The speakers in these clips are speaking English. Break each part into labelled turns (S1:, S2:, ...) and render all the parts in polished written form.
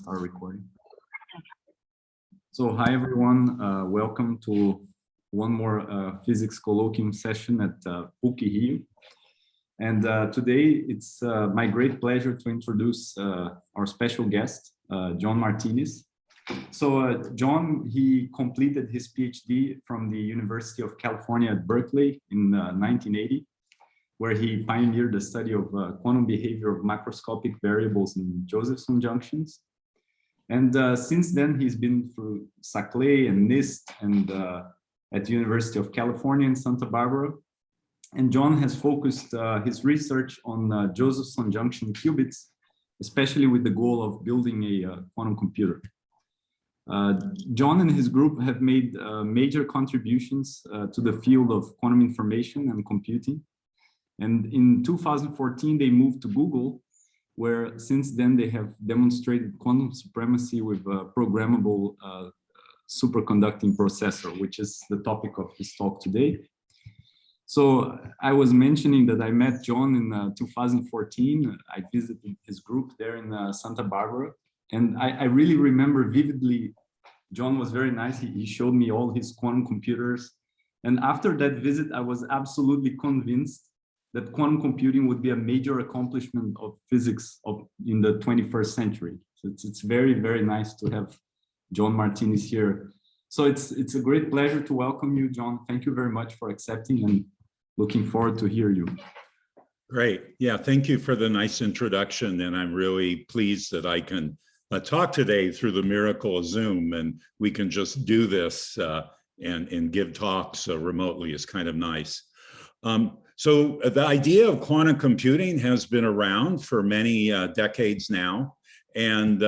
S1: start recording. So hi everyone, welcome to one more physics colloquium session at PUC-Rio. And today it's my great pleasure to introduce our special guest, John Martinis. So John, he completed his PhD from the University of California at Berkeley in 1980, where he pioneered the study of quantum behavior of macroscopic variables in Josephson junctions. And since then, he's been through Saclay and NIST and at the University of California in Santa Barbara. And John has focused his research on Josephson junction qubits, especially with the goal of building a quantum computer. John and his group have made major contributions to the field of quantum information and computing. And in 2014, they moved to Google, where since then they have demonstrated quantum supremacy with a programmable superconducting processor, which is the topic of his talk today. So I was mentioning that I met John in 2014. I visited his group there in Santa Barbara. And I really remember vividly, John was very nice. He showed me all his quantum computers. And after that visit, I was absolutely convinced that quantum computing would be a major accomplishment of physics in the 21st century. So it's very, very nice to have John Martinis here. So it's a great pleasure to welcome you, John. Thank you very much for accepting and looking forward to hear you.
S2: Great. Yeah, thank you for the nice introduction. And I'm really pleased that I can talk today through the miracle of Zoom, and we can just do this and give talks remotely is kind of nice. So the idea of quantum computing has been around for many decades now, and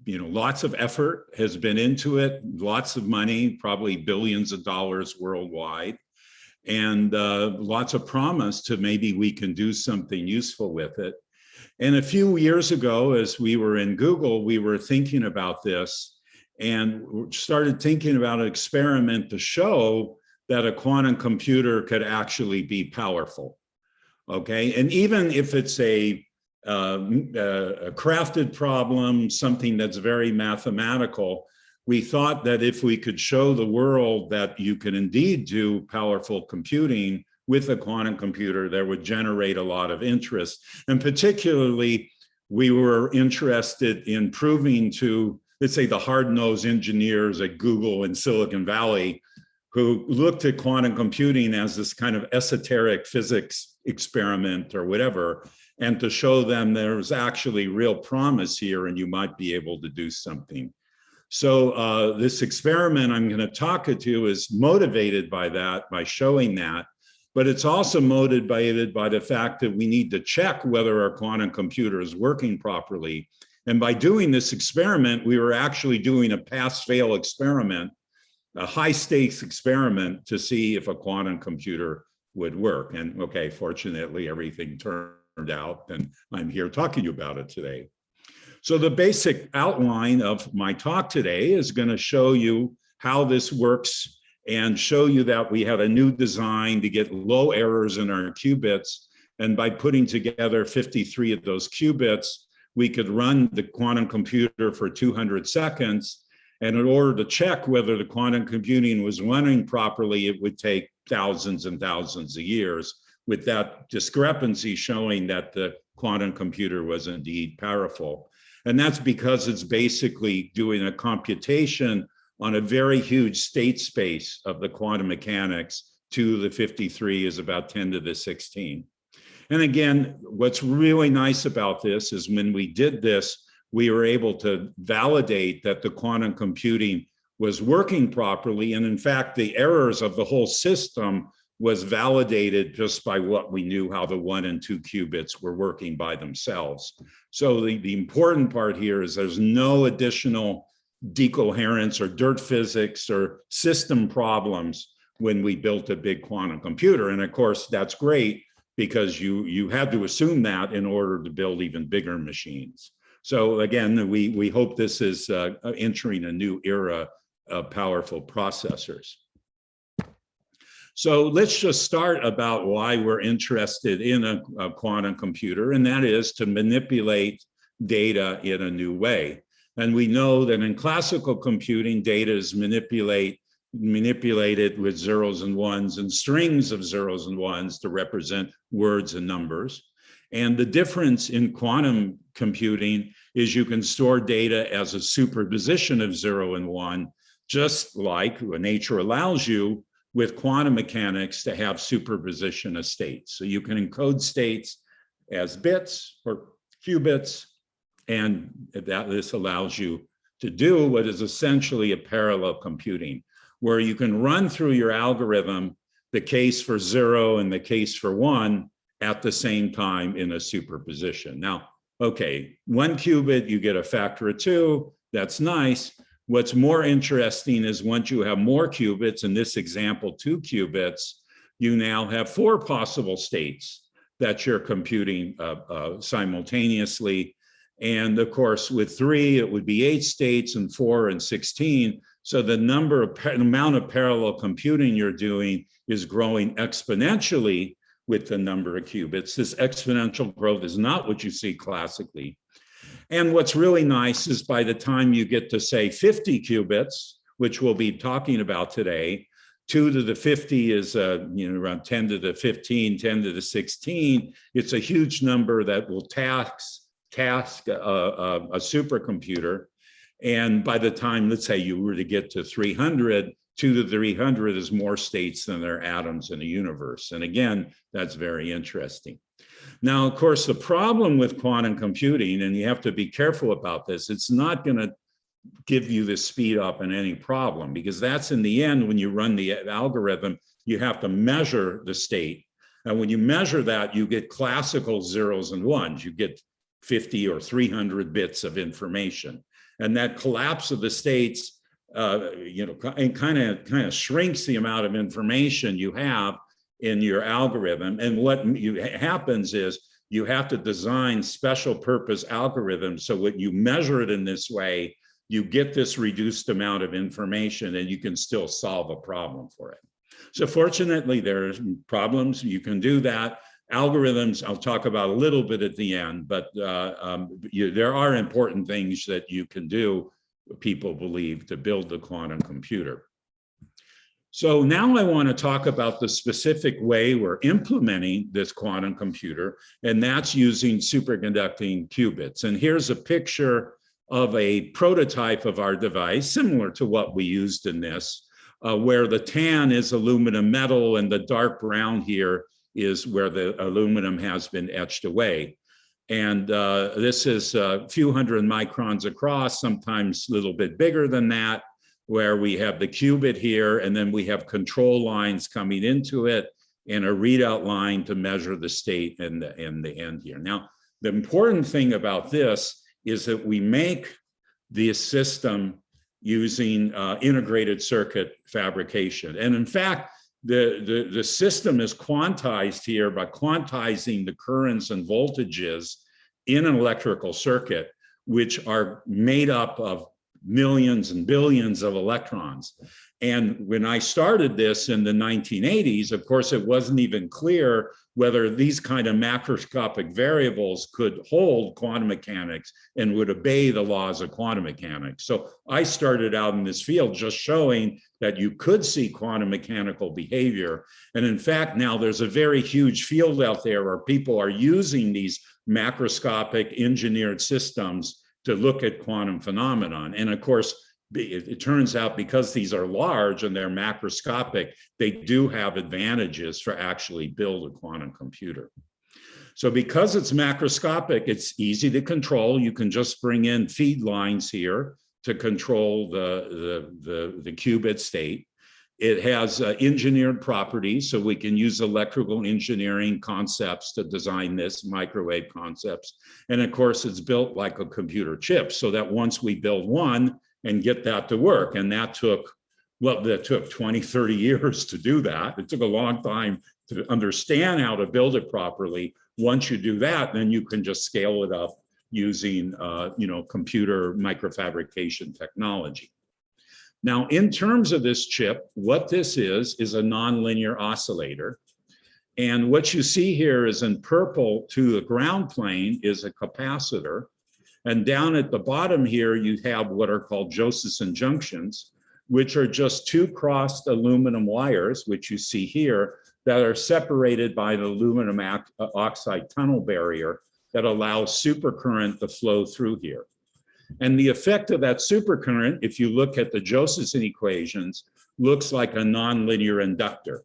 S2: lots of effort has been into it, lots of money, probably billions of dollars worldwide, and lots of promise to maybe we can do something useful with it. And a few years ago, as we were in Google, we were thinking about this and started thinking about an experiment to show that a quantum computer could actually be powerful, okay? And even if it's a crafted problem, something that's very mathematical, we thought that if we could show the world that you can indeed do powerful computing with a quantum computer, that would generate a lot of interest. And particularly, we were interested in proving to, let's say, the hard-nosed engineers at Google and Silicon Valley who looked at quantum computing as this kind of esoteric physics experiment or whatever, and to show them there's actually real promise here and you might be able to do something. So this experiment I'm going to talk to is motivated by that, by showing that, but it's also motivated by the fact that we need to check whether our quantum computer is working properly. And by doing this experiment, we were actually doing a pass-fail experiment, a high-stakes experiment to see if a quantum computer would work. And okay, fortunately, everything turned out, and I'm here talking to you about it today. So the basic outline of my talk today is going to show you how this works and show you that we have a new design to get low errors in our qubits. And by putting together 53 of those qubits, we could run the quantum computer for 200 seconds. And in order to check whether the quantum computing was running properly, it would take thousands and thousands of years, with that discrepancy showing that the quantum computer was indeed powerful. And that's because it's basically doing a computation on a very huge state space of the quantum mechanics. 2 to the 53 is about 10 to the 16. And again, what's really nice about this is when we did this, we were able to validate that the quantum computing was working properly. And in fact, the errors of the whole system was validated just by what we knew how the 1 and 2 qubits were working by themselves. So the important part here is there's no additional decoherence or dirt physics or system problems when we built a big quantum computer. And of course, that's great because you had to assume that in order to build even bigger machines. So again, we hope this is entering a new era of powerful processors. So let's just start about why we're interested in a quantum computer, and that is to manipulate data in a new way. And we know that in classical computing, data is manipulated with zeros and ones and strings of zeros and ones to represent words and numbers. And the difference in quantum computing is you can store data as a superposition of 0 and 1, just like nature allows you with quantum mechanics to have superposition of states. So you can encode states as bits or qubits, and this allows you to do what is essentially a parallel computing, where you can run through your algorithm the case for 0 and the case for 1 at the same time in a superposition. Now, okay, 1 qubit, you get a factor of 2, that's nice. What's more interesting is once you have more qubits, in this example, 2 qubits, you now have 4 possible states that you're computing simultaneously. And of course, with 3, it would be 8 states, and 4 and 16. So the amount of parallel computing you're doing is growing exponentially with the number of qubits. This exponential growth is not what you see classically. And what's really nice is by the time you get to, say, 50 qubits, which we'll be talking about today, 2 to the 50 is around 10 to the 15, 10 to the 16. It's a huge number that will task a supercomputer. And by the time, let's say you were to get to 300, 2 to the 300 is more states than there are atoms in the universe. And again, that's very interesting. Now, of course, the problem with quantum computing, and you have to be careful about this, it's not going to give you the speed up in any problem, because that's in the end, when you run the algorithm, you have to measure the state. And when you measure that, you get classical zeros and ones. You get 50 or 300 bits of information. And that collapse of the states, and kind of shrinks the amount of information you have in your algorithm. And what happens is you have to design special purpose algorithms. So when you measure it in this way, you get this reduced amount of information and you can still solve a problem for it. So fortunately, there's problems. You can do that. Algorithms, I'll talk about a little bit at the end, but there are important things that you can do, people believe, to build the quantum computer. So now I want to talk about the specific way we're implementing this quantum computer, and that's using superconducting qubits. And here's a picture of a prototype of our device, similar to what we used in this, where the tan is aluminum metal and the dark brown here is where the aluminum has been etched away. And this is a few hundred microns across, sometimes a little bit bigger than that, where we have the qubit here, and then we have control lines coming into it and a readout line to measure the state in the end here. Now, the important thing about this is that we make the system using integrated circuit fabrication. And in fact, the system is quantized here by quantizing the currents and voltages in an electrical circuit, which are made up of millions and billions of electrons. And when I started this in the 1980s, of course, it wasn't even clear whether these kind of macroscopic variables could hold quantum mechanics and would obey the laws of quantum mechanics. So I started out in this field just showing that you could see quantum mechanical behavior. And in fact, now there's a very huge field out there where people are using these macroscopic engineered systems to look at quantum phenomenon. And of course, it turns out because these are large and they're macroscopic, they do have advantages for actually build a quantum computer. So because it's macroscopic, it's easy to control. You can just bring in feed lines here to control the qubit state. It has engineered properties, so we can use electrical engineering concepts to design this, microwave concepts. And of course, it's built like a computer chip, so that once we build one and get that to work, and that took 20, 30 years to do that. It took a long time to understand how to build it properly. Once you do that, then you can just scale it up using computer microfabrication technology. Now, in terms of this chip, what this is a nonlinear oscillator. And what you see here is in purple to the ground plane is a capacitor. And down at the bottom here, you have what are called Josephson junctions, which are just two crossed aluminum wires, which you see here, that are separated by the aluminum oxide tunnel barrier that allows supercurrent to flow through here. And the effect of that supercurrent, if you look at the Josephson equations, looks like a nonlinear inductor,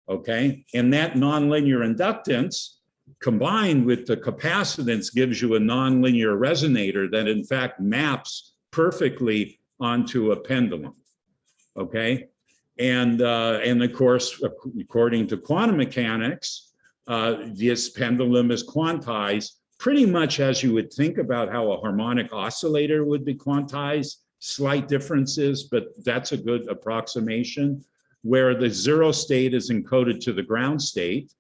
S2: okay? And that nonlinear inductance combined with the capacitance gives you a nonlinear resonator that in fact maps perfectly onto a pendulum, okay? And of course, according to quantum mechanics, this pendulum is quantized pretty much as you would think about how a harmonic oscillator would be quantized, slight differences, but that's a good approximation, where the zero state is encoded to the ground state,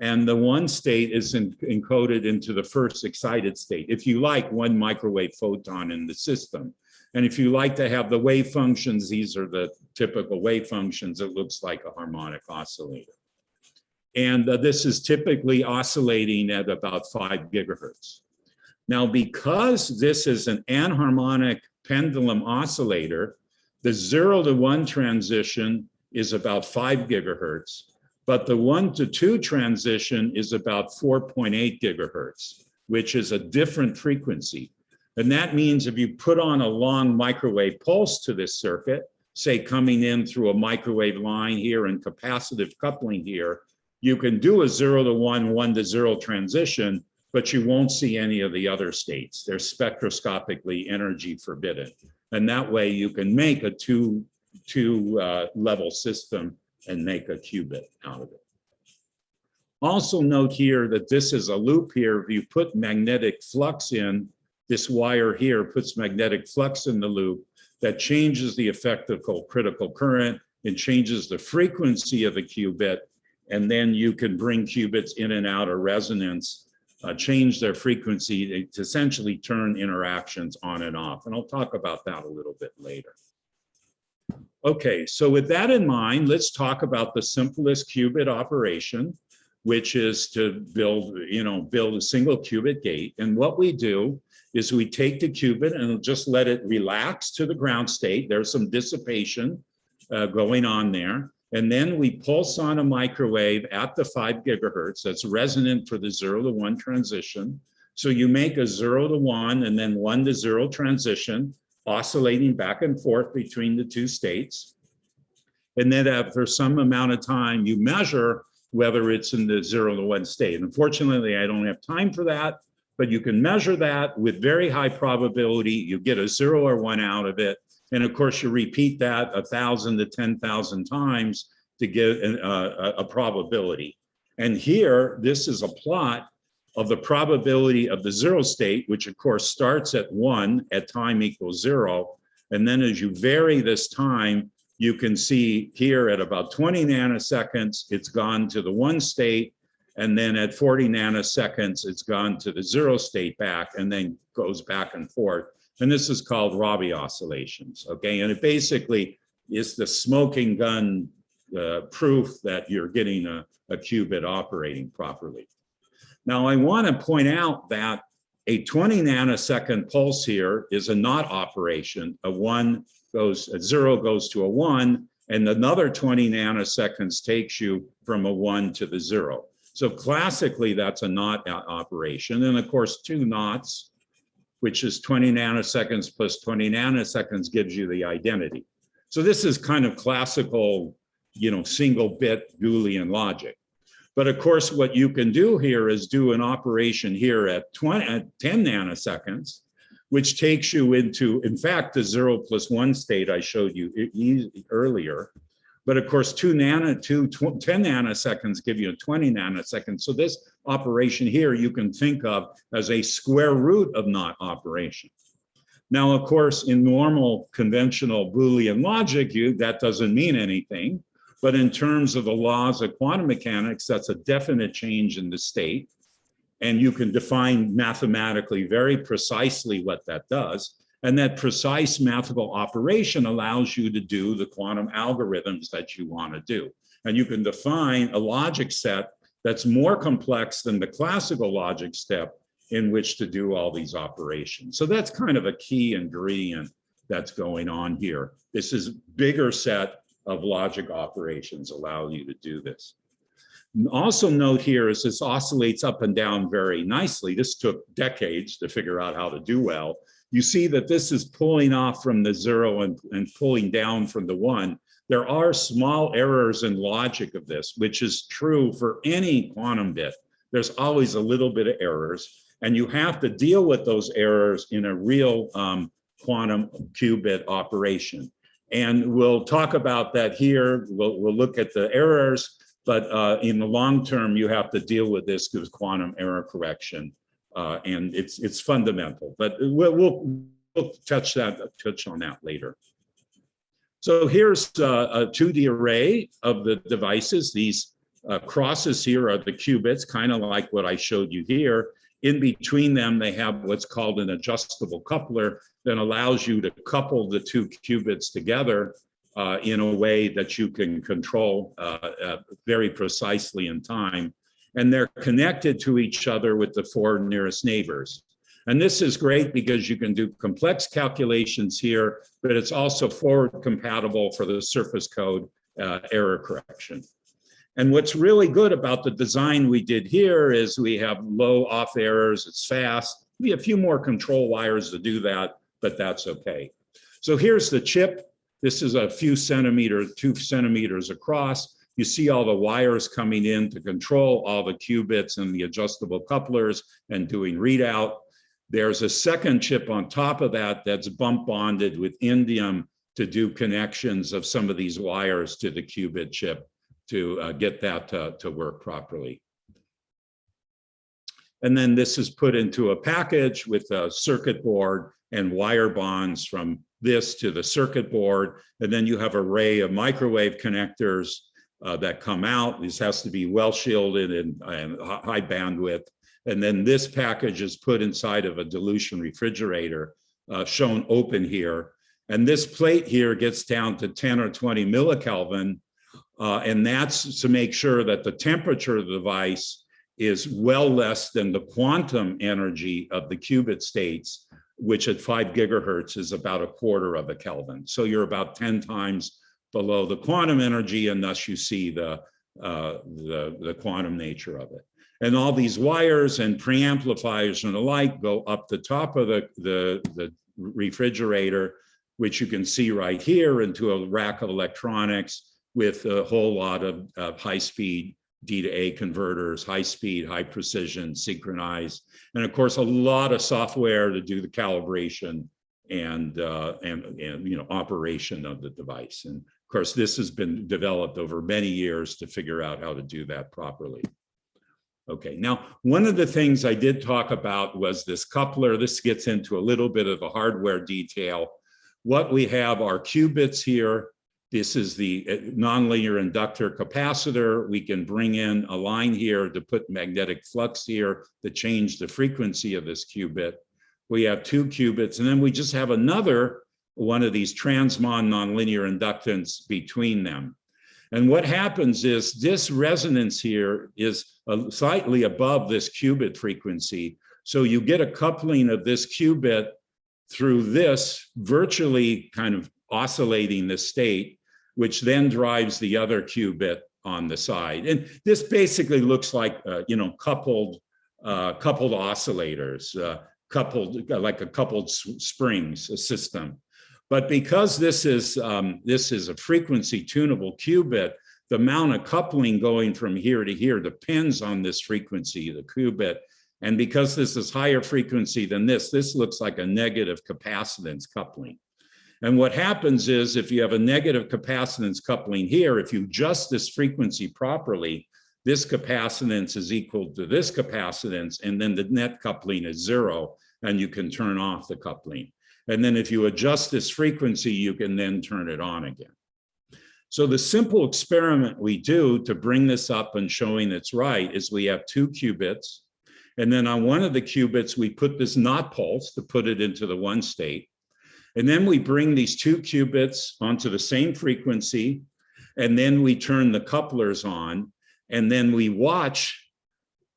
S2: and the one state is encoded into the first excited state. If you like, one microwave photon in the system. And if you like to have the wave functions, these are the typical wave functions. It looks like a harmonic oscillator. And this is typically oscillating at about 5 gigahertz. Now, because this is an anharmonic pendulum oscillator, the 0 to 1 transition is about 5 gigahertz. But the 1 to 2 transition is about 4.8 gigahertz, which is a different frequency. And that means if you put on a long microwave pulse to this circuit, say coming in through a microwave line here and capacitive coupling here, you can do a 0 to 1, 1 to 0 transition, but you won't see any of the other states. They're spectroscopically energy forbidden. And that way you can make a two level system and make a qubit out of it. Also note here that this is a loop here. If you put magnetic flux in, this wire here puts magnetic flux in the loop that changes the effective critical current and changes the frequency of a qubit. And then you can bring qubits in and out of resonance, change their frequency to essentially turn interactions on and off. And I'll talk about that a little bit later. Okay, so with that in mind, let's talk about the simplest qubit operation, which is to build a single qubit gate. And what we do is we take the qubit and just let it relax to the ground state. There's some dissipation going on there. And then we pulse on a microwave at the 5 gigahertz that's resonant for the 0 to 1 transition. So you make a 0 to 1 and then 1 to 0 transition, oscillating back and forth between the two states. And then after some amount of time, you measure whether it's in the 0 to 1 state. Unfortunately, I don't have time for that, but you can measure that with very high probability. You get a 0 or 1 out of it. And of course, you repeat that 1,000 to 10,000 times to get a probability. And here, this is a plot of the probability of the 0 state, which of course starts at 1 at time equals 0. And then as you vary this time, you can see here at about 20 nanoseconds, it's gone to the 1 state. And then at 40 nanoseconds, it's gone to the 0 state back and then goes back and forth. And this is called Rabi oscillations, okay? And it basically is the smoking gun proof that you're getting a qubit operating properly. Now, I want to point out that a 20 nanosecond pulse here is a not operation. A 0 goes to a 1, and another 20 nanoseconds takes you from a 1 to the 0. So classically, that's a not operation. And of course, 2 knots, which is 20 nanoseconds plus 20 nanoseconds, gives you the identity. So this is kind of classical, single bit Boolean logic. But of course, what you can do here is do an operation here at 10 nanoseconds, which takes you into, in fact, the 0 plus 1 state I showed you earlier. But of course, 10 nanoseconds give you a 20 nanoseconds. So this operation here you can think of as a square root of not operation. Now, of course, in normal conventional Boolean logic, that doesn't mean anything. But in terms of the laws of quantum mechanics, that's a definite change in the state. And you can define mathematically very precisely what that does. And that precise mathematical operation allows you to do the quantum algorithms that you want to do. And you can define a logic set that's more complex than the classical logic step in which to do all these operations. So that's kind of a key ingredient that's going on here. This is bigger set of logic operations allow you to do this. Also note here is this oscillates up and down very nicely. This took decades to figure out how to do well. You see that this is pulling off from the 0 and pulling down from the 1. There are small errors in logic of this, which is true for any quantum bit. There's always a little bit of errors, and you have to deal with those errors in a real quantum qubit operation. And we'll talk about that here. We'll look at the errors, but in the long term, you have to deal with this with quantum error correction. And it's fundamental, but we'll touch on that later. So here's a 2D array of the devices. These crosses here are the qubits, kind of like what I showed you here. In between them, they have what's called an adjustable coupler that allows you to couple the two qubits together in a way that you can control very precisely in time. And they're connected to each other with the 4 nearest neighbors. And this is great because you can do complex calculations here, but it's also forward compatible for the surface code error correction. And what's really good about the design we did here is we have low off errors, it's fast. We have a few more control wires to do that, but that's okay. So here's the chip. This is a few centimeters, 2 centimeters across. You see all the wires coming in to control all the qubits and the adjustable couplers and doing readout. There's a second chip on top of that that's bump bonded with indium to do connections of some of these wires to the qubit chip to get that to work properly. And then this is put into a package with a circuit board and wire bonds from this to the circuit board. And then you have an array of microwave connectors that come out. This has to be well shielded and high bandwidth. And then this package is put inside of a dilution refrigerator shown open here. And this plate here gets down to 10 or 20 millikelvin. And that's to make sure that the temperature of the device is well less than the quantum energy of the qubit states, which at 5 gigahertz is about 1/4 of a Kelvin. So you're about 10 times below the quantum energy, and thus you see the quantum nature of it. And all these wires and preamplifiers and the like go up the top of the refrigerator, which you can see right here, into a rack of electronics with a whole lot of high-speed D to A converters, high-speed, high-precision, synchronized, and of course a lot of software to do the calibration and operation of the device. And of course, this has been developed over many years to figure out how to do that properly. Okay, now one of the things I did talk about was this coupler. This gets into a little bit of the hardware detail. What we have are qubits here. This is the nonlinear inductor capacitor. We can bring in a line here to put magnetic flux here to change the frequency of this qubit. We have 2 qubits, and then we just have another one of these transmon nonlinear inductance between them. And what happens is this resonance here is slightly above this qubit frequency. So you get a coupling of this qubit through this, virtually kind of oscillating the state, which then drives the other qubit on the side. And this basically looks like, coupled oscillators, like a coupled springs system. But because this is a frequency tunable qubit, the amount of coupling going from here to here depends on this frequency, the qubit. And because this is higher frequency than this looks like a negative capacitance coupling. And what happens is if you have a negative capacitance coupling here, if you adjust this frequency properly, this capacitance is equal to this capacitance, and then the net coupling is 0, and you can turn off the coupling. And then if you adjust this frequency, you can then turn it on again. So the simple experiment we do to bring this up and showing it's right is we have 2 qubits. And then on one of the qubits, we put this knot pulse to put it into the 1 state. And then we bring these 2 qubits onto the same frequency, and then we turn the couplers on, and then we watch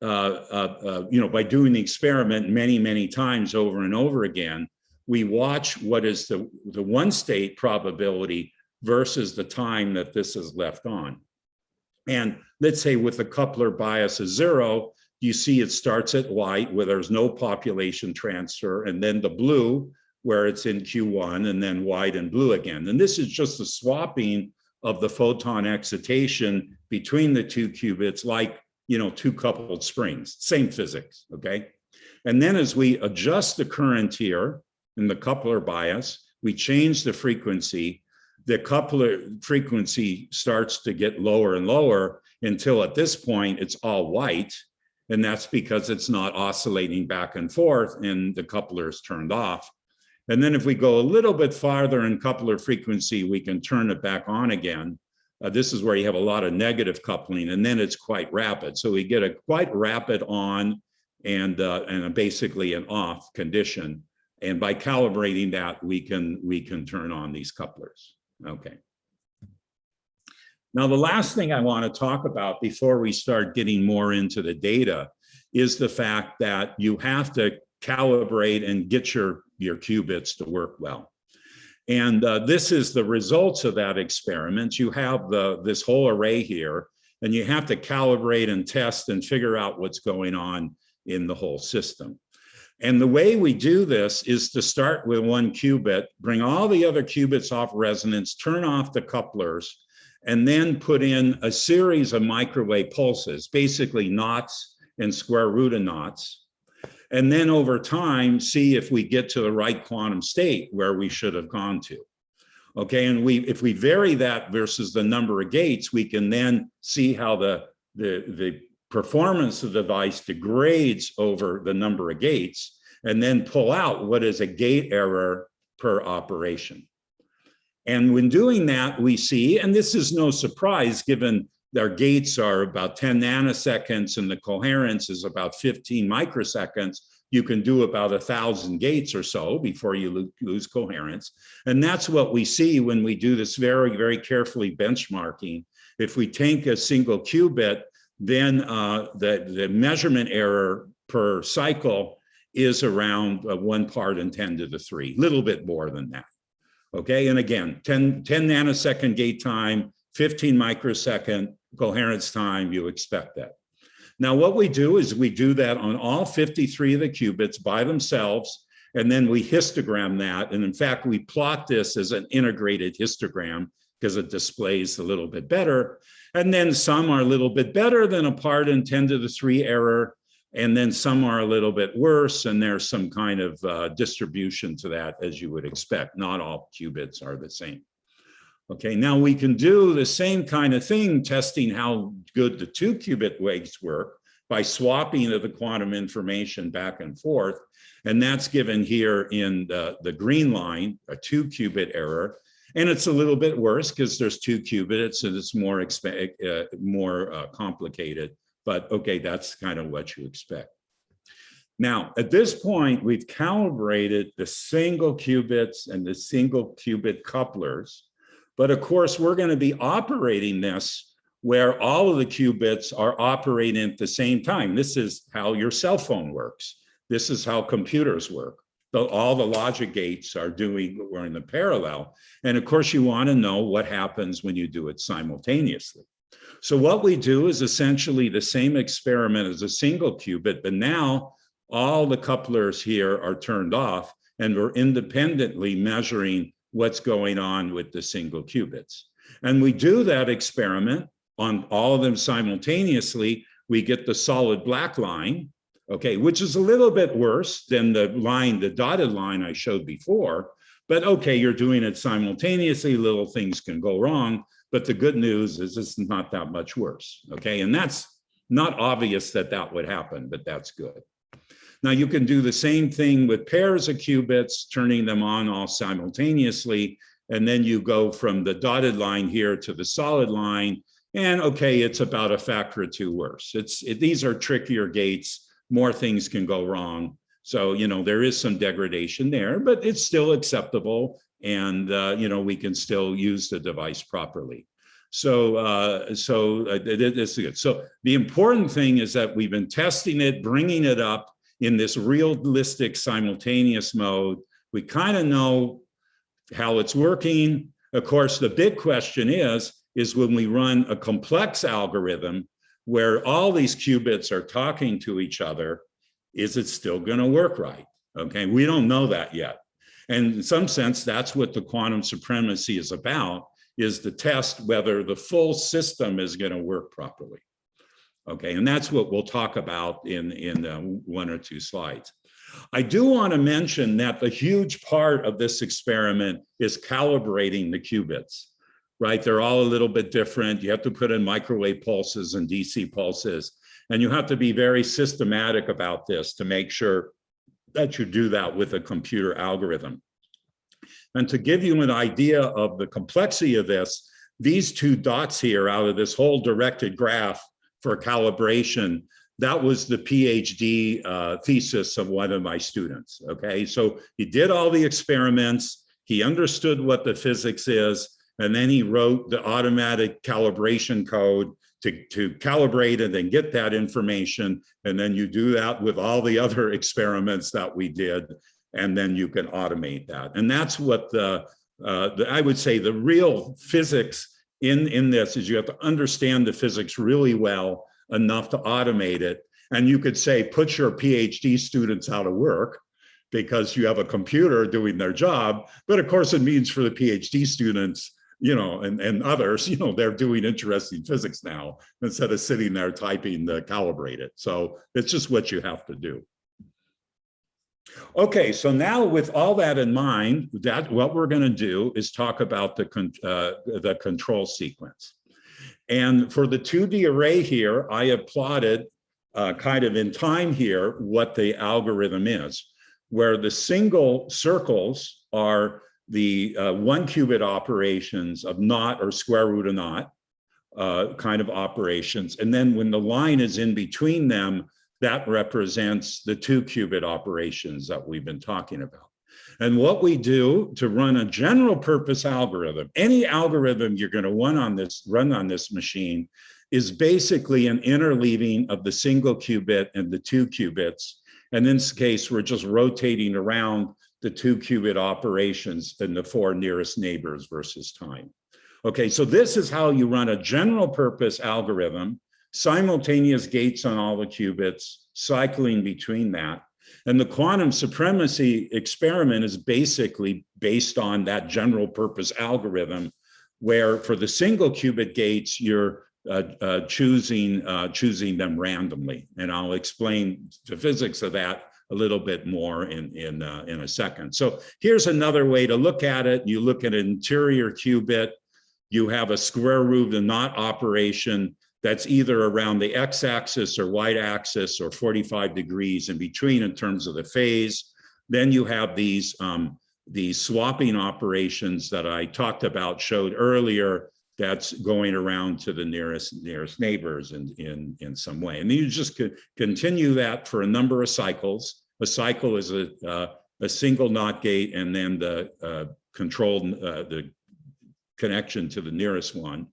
S2: by doing the experiment many times over and over again, we watch what is the one state probability versus the time that this is left on. And let's say with the coupler bias is 0, you see it starts at white where there's no population transfer, and then the blue where it's in Q1, and then white and blue again. And this is just the swapping of the photon excitation between the two qubits, like, two coupled springs, same physics, okay? And then as we adjust the current here in the coupler bias, we change the frequency. The coupler frequency starts to get lower and lower until at this point it's all white. And that's because it's not oscillating back and forth and the coupler is turned off. And then if we go a little bit farther in coupler frequency, we can turn it back on again. This is where you have a lot of negative coupling, and then it's quite rapid. So we get a quite rapid on and basically an off condition. And by calibrating that, we can turn on these couplers. Okay. Now, the last thing I want to talk about before we start getting more into the data is the fact that you have to calibrate and get your qubits to work well. And this is the results of that experiment. You have this whole array here, and you have to calibrate and test and figure out what's going on in the whole system. And the way we do this is to start with one qubit, bring all the other qubits off resonance, turn off the couplers, and then put in a series of microwave pulses, basically knots and square root of knots. And then over time, see if we get to the right quantum state where we should have gone to. Okay, and if we vary that versus the number of gates, we can then see how the performance of the device degrades over the number of gates, and then pull out what is a gate error per operation. And when doing that, we see, and this is no surprise given their gates are about 10 nanoseconds and the coherence is about 15 microseconds, you can do about 1,000 gates or so before you lose coherence. And that's what we see when we do this very carefully benchmarking. If we take a single qubit, then the measurement error per cycle is around 1 part in 10 to the 3, a little bit more than that. Okay, and again, 10 nanosecond gate time, 15 microsecond coherence time, you expect that. Now what we do is we do that on all 53 of the qubits by themselves, and then we histogram that. And in fact, we plot this as an integrated histogram because it displays a little bit better. And then some are a little bit better than a part in 10 to the 3 error. And then some are a little bit worse, and there's some kind of distribution to that, as you would expect. Not all qubits are the same. Okay, now we can do the same kind of thing, testing how good the 2 qubit weights work by swapping of the quantum information back and forth. And that's given here in the green line, a 2 qubit error. And it's a little bit worse because there's 2 qubits and it's more complicated. But okay, that's kind of what you expect. Now, at this point, we've calibrated the single qubits and the single qubit couplers. But of course, we're going to be operating this where all of the qubits are operating at the same time. This is how your cell phone works. This is how computers work. All the logic gates are in the parallel. And of course, you want to know what happens when you do it simultaneously. So what we do is essentially the same experiment as a single qubit, but now all the couplers here are turned off and we're independently measuring what's going on with the single qubits. And we do that experiment on all of them simultaneously. We get the solid black line, okay, which is a little bit worse than the line, the dotted line I showed before, but okay, you're doing it simultaneously, little things can go wrong. But the good news is it's not that much worse, okay? And that's not obvious that that would happen, but that's good. Now you can do the same thing with pairs of qubits, turning them on all simultaneously, and then you go from the dotted line here to the solid line, and okay, it's about a factor of 2 worse. These are trickier gates, more things can go wrong. So, there is some degradation there, but it's still acceptable. And, we can still use the device properly. This is good. So the important thing is that we've been testing it, bringing it up in this realistic simultaneous mode. We kind of know how it's working. Of course, the big question is when we run a complex algorithm where all these qubits are talking to each other, is it still going to work right? Okay, we don't know that yet. And in some sense, that's what the quantum supremacy is about, is to test whether the full system is going to work properly. Okay, and that's what we'll talk about in 1 or 2 slides. I do want to mention that the huge part of this experiment is calibrating the qubits, right? They're all a little bit different. You have to put in microwave pulses and DC pulses, and you have to be very systematic about this to make sure that you do that with a computer algorithm. And to give you an idea of the complexity of this, these 2 dots here out of this whole directed graph for calibration, that was the PhD thesis of one of my students, okay? So he did all the experiments, he understood what the physics is, and then he wrote the automatic calibration code to calibrate and then get that information. And then you do that with all the other experiments that we did, and then you can automate that. And that's what I would say the real physics in this is you have to understand the physics really well enough to automate it. And you could say, put your PhD students out of work because you have a computer doing their job. But of course it means for the PhD students, you know, and others, you know, they're doing interesting physics now instead of sitting there typing to calibrate it. So it's just what you have to do. Okay, so now with all that in mind, what we're going to do is talk about the control sequence. And for the 2D array here, I have plotted kind of in time here what the algorithm is, where the single circles are the 1 qubit operations of naught or square root of naught kind of operations. And then when the line is in between them, that represents the 2 qubit operations that we've been talking about. And what we do to run a general purpose algorithm, any algorithm you're going to run on this machine, is basically an interleaving of the single qubit and the 2 qubits. And in this case, we're just rotating around the 2 qubit operations in the 4 nearest neighbors versus time. Okay, so this is how you run a general purpose algorithm, simultaneous gates on all the qubits, cycling between that. And the quantum supremacy experiment is basically based on that general purpose algorithm, where for the single qubit gates, you're choosing them randomly. And I'll explain the physics of that a little bit more in a second. So here's another way to look at it. You look at an interior qubit, you have a square root of naught operation that's either around the x-axis or y-axis or 45 degrees in between in terms of the phase. Then you have these swapping operations that I talked about, showed earlier, that's going around to the nearest neighbors in some way. And you just continue that for a number of cycles. A cycle is a single NOT gate, and then the the connection to the nearest one.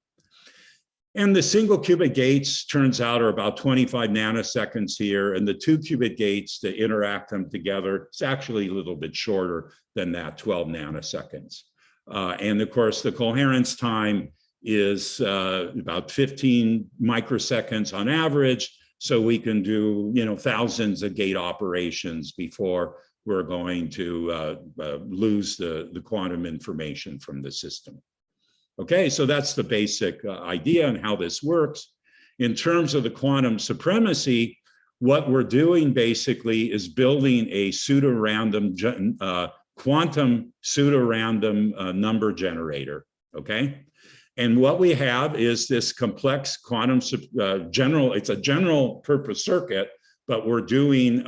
S2: And the single qubit gates, turns out, are about 25 nanoseconds here, and the 2 qubit gates to interact them together, it's actually a little bit shorter than that, 12 nanoseconds. And of course, the coherence time is about 15 microseconds on average, so we can do, you know, thousands of gate operations before we're going to lose the quantum information from the system. Okay, so that's the basic idea and how this works. In terms of the quantum supremacy, what we're doing basically is building a pseudo-random quantum pseudo-random number generator, okay? And what we have is this complex quantum it's a general purpose circuit, but we're doing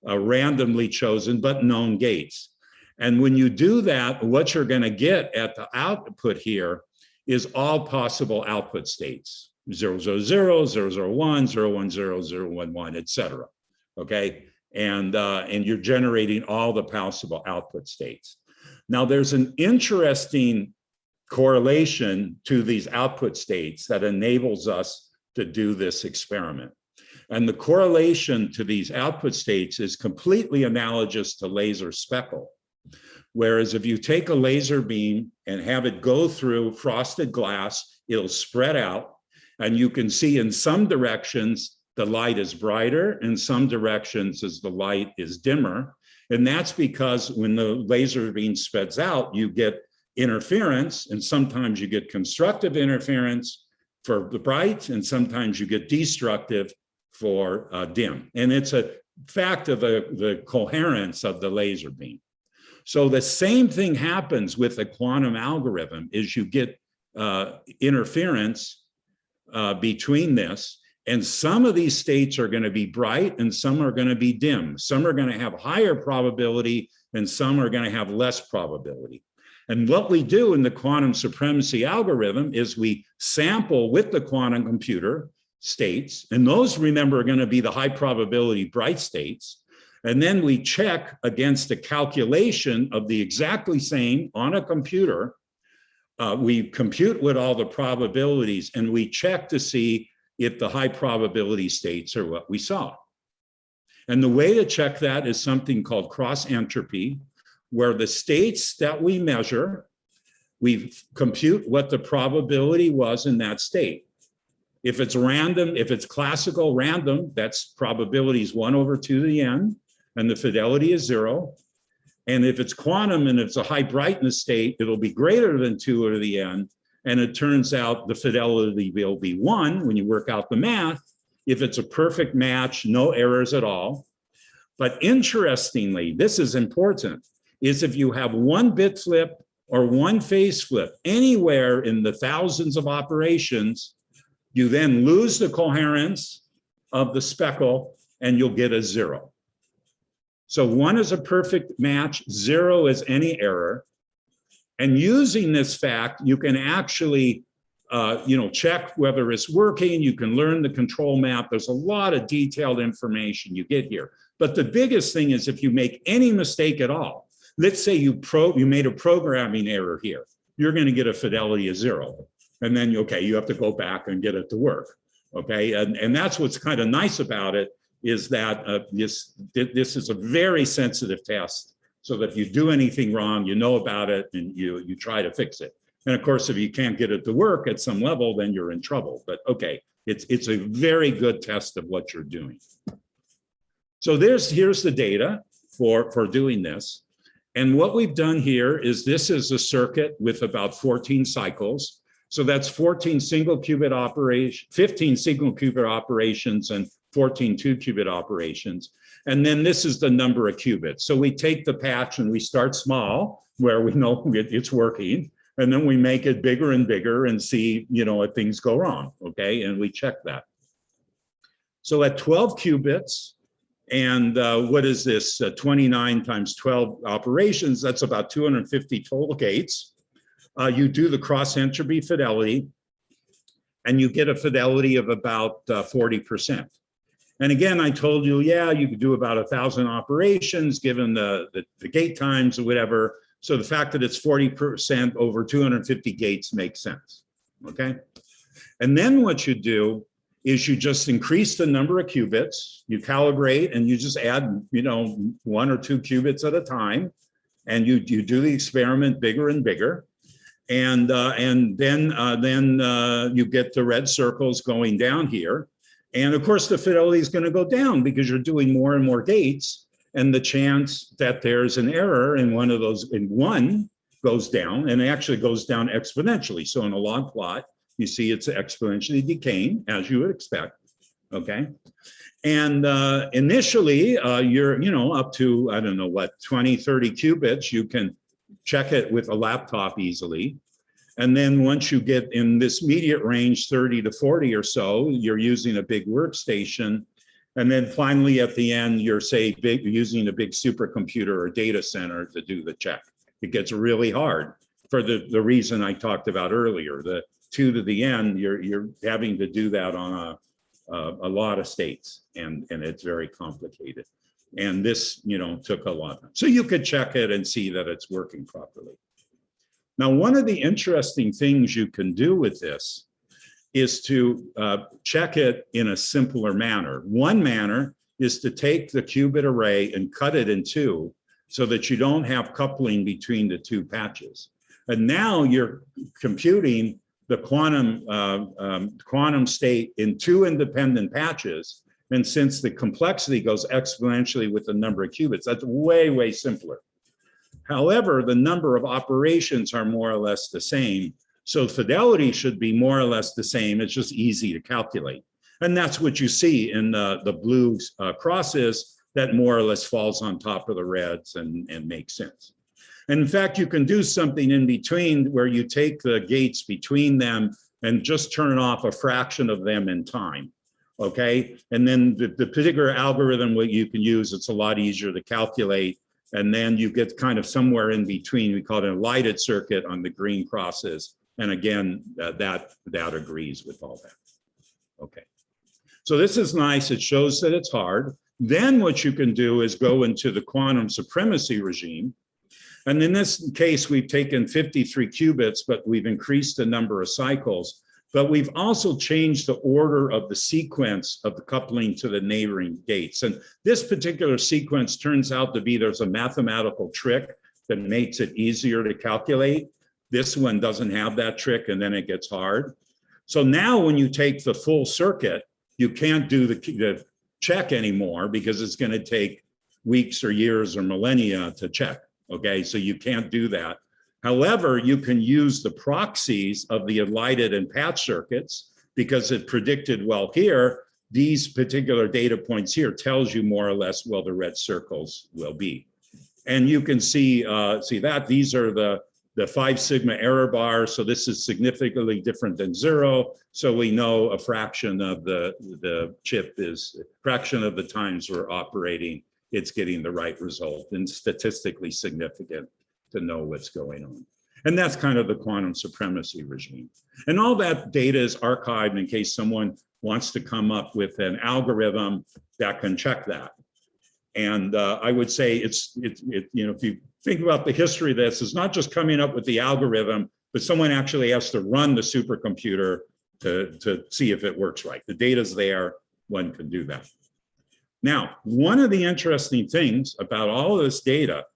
S2: randomly chosen but known gates. And when you do that, what you're going to get at the output here is all possible output states, 000, 001, 010, 011, et cetera. Okay, and you're generating all the possible output states. Now, there's an interesting correlation to these output states that enables us to do this experiment. And the correlation to these output states is completely analogous to laser speckle. Whereas if you take a laser beam and have it go through frosted glass, it'll spread out, and you can see in some directions the light is brighter, in some directions as the light is dimmer. And that's because when the laser beam spreads out, you get interference, and sometimes you get constructive interference for the bright, and sometimes you get destructive for dim. And it's a fact of the coherence of the laser beam. So the same thing happens with a quantum algorithm, is you get interference between this, and some of these states are going to be bright and some are going to be dim. Some are going to have higher probability and some are going to have less probability. And what we do in the quantum supremacy algorithm is we sample with the quantum computer states, and those, remember, are going to be the high probability bright states. And then we check against a calculation of the exactly same on a computer. We compute with all the probabilities and we check to see if the high probability states are what we saw. And the way to check that is something called cross entropy, where the states that we measure, we compute what the probability was in that state. If it's random, if it's classical random, that's probability is 1/2 to the n, and the fidelity is 0. And if it's quantum and it's a high brightness state, it'll be greater than 2 to the n. And it turns out the fidelity will be 1 when you work out the math. If it's a perfect match, no errors at all. But interestingly, this is important, is if you have one bit flip or one phase flip anywhere in the thousands of operations, you then lose the coherence of the speckle and you'll get a 0. So 1 is a perfect match, 0 is any error. And using this fact, you can actually check whether it's working. You can learn the control map. There's a lot of detailed information you get here. But the biggest thing is if you make any mistake at all, let's say you made a programming error here, you're going to get a fidelity of 0. And then, you have to go back and get it to work. Okay, and that's what's kind of nice about it, is that this is a very sensitive test, so that if you do anything wrong, you know about it and you try to fix it. And of course, if you can't get it to work at some level, then you're in trouble. But okay, it's a very good test of what you're doing. So here's the data for doing this. And what we've done here is, this is a circuit with about 14 cycles. So that's 14 single qubit operations, 15 single qubit operations, and 14 2-qubit operations. And then this is the number of qubits. So we take the patch and we start small, where we know it's working, and then we make it bigger and bigger and see, if things go wrong, okay? And we check that. So at 12 qubits, and what is this, 29 times 12 operations, that's about 250 total gates. You do the cross entropy fidelity, and you get a fidelity of about 40%. And again, I told you, you could do about 1,000 operations given the gate times or whatever. So the fact that it's 40% over 250 gates makes sense, okay? And then what you do is you just increase the number of qubits, you calibrate, and you just add, 1 or 2 qubits at a time, and you do the experiment bigger and bigger. And then you get the red circles going down here. And of course, the fidelity is going to go down because you're doing more and more gates. And the chance that there's an error in one of those, in one, goes down, and it actually goes down exponentially. So in a log plot, you see it's exponentially decaying, as you would expect, okay? And initially, you're, up to, I don't know what, 20, 30 qubits, you can check it with a laptop easily. And then once you get in this immediate range, 30 to 40 or so, you're using a big workstation. And then finally, at the end, you're, say, using a big supercomputer or data center to do the check. It gets really hard for the reason I talked about earlier. The 2 to the n, you're having to do that on a lot of states, and it's very complicated. And this, took a lot of time. So you could check it and see that it's working properly. Now, one of the interesting things you can do with this is to check it in a simpler manner. One manner is to take the qubit array and cut it in two so that you don't have coupling between the two patches. And now you're computing the quantum state in two independent patches. And since the complexity goes exponentially with the number of qubits, that's way, way simpler. However, the number of operations are more or less the same. So fidelity should be more or less the same. It's just easy to calculate. And that's what you see in the blue crosses that more or less falls on top of the reds and makes sense. And in fact, you can do something in between where you take the gates between them and just turn off a fraction of them in time, okay? And then the particular algorithm what you can use, it's a lot easier to calculate. And then you get kind of somewhere in between. We call it a lighted circuit on the green crosses. And again, that agrees with all that. Okay. So this is nice. It shows that it's hard. Then what you can do is go into the quantum supremacy regime. And in this case, we've taken 53 qubits, but we've increased the number of cycles. But we've also changed the order of the sequence of the coupling to the neighboring gates. And this particular sequence turns out to be, there's a mathematical trick that makes it easier to calculate. This one doesn't have that trick, and then it gets hard. So now when you take the full circuit, you can't do the check anymore because it's going to take weeks or years or millennia to check. Okay, so you can't do that. However, you can use the proxies of the lighted and patch circuits because it predicted, well, here, these particular data points here tells you more or less, well, the red circles will be. And you can see that these are the 5 sigma error bars. So this is significantly different than 0. So we know a fraction of the chip is, fraction of the times we're operating, it's getting the right result and statistically significant to know what's going on. And that's kind of the quantum supremacy regime. And all that data is archived in case someone wants to come up with an algorithm that can check that. And I would say it's you know, if you think about the history of this, it's not just coming up with the algorithm, but someone actually has to run the supercomputer to see if it works right. The data's there, one can do that. Now, one of the interesting things about all of this data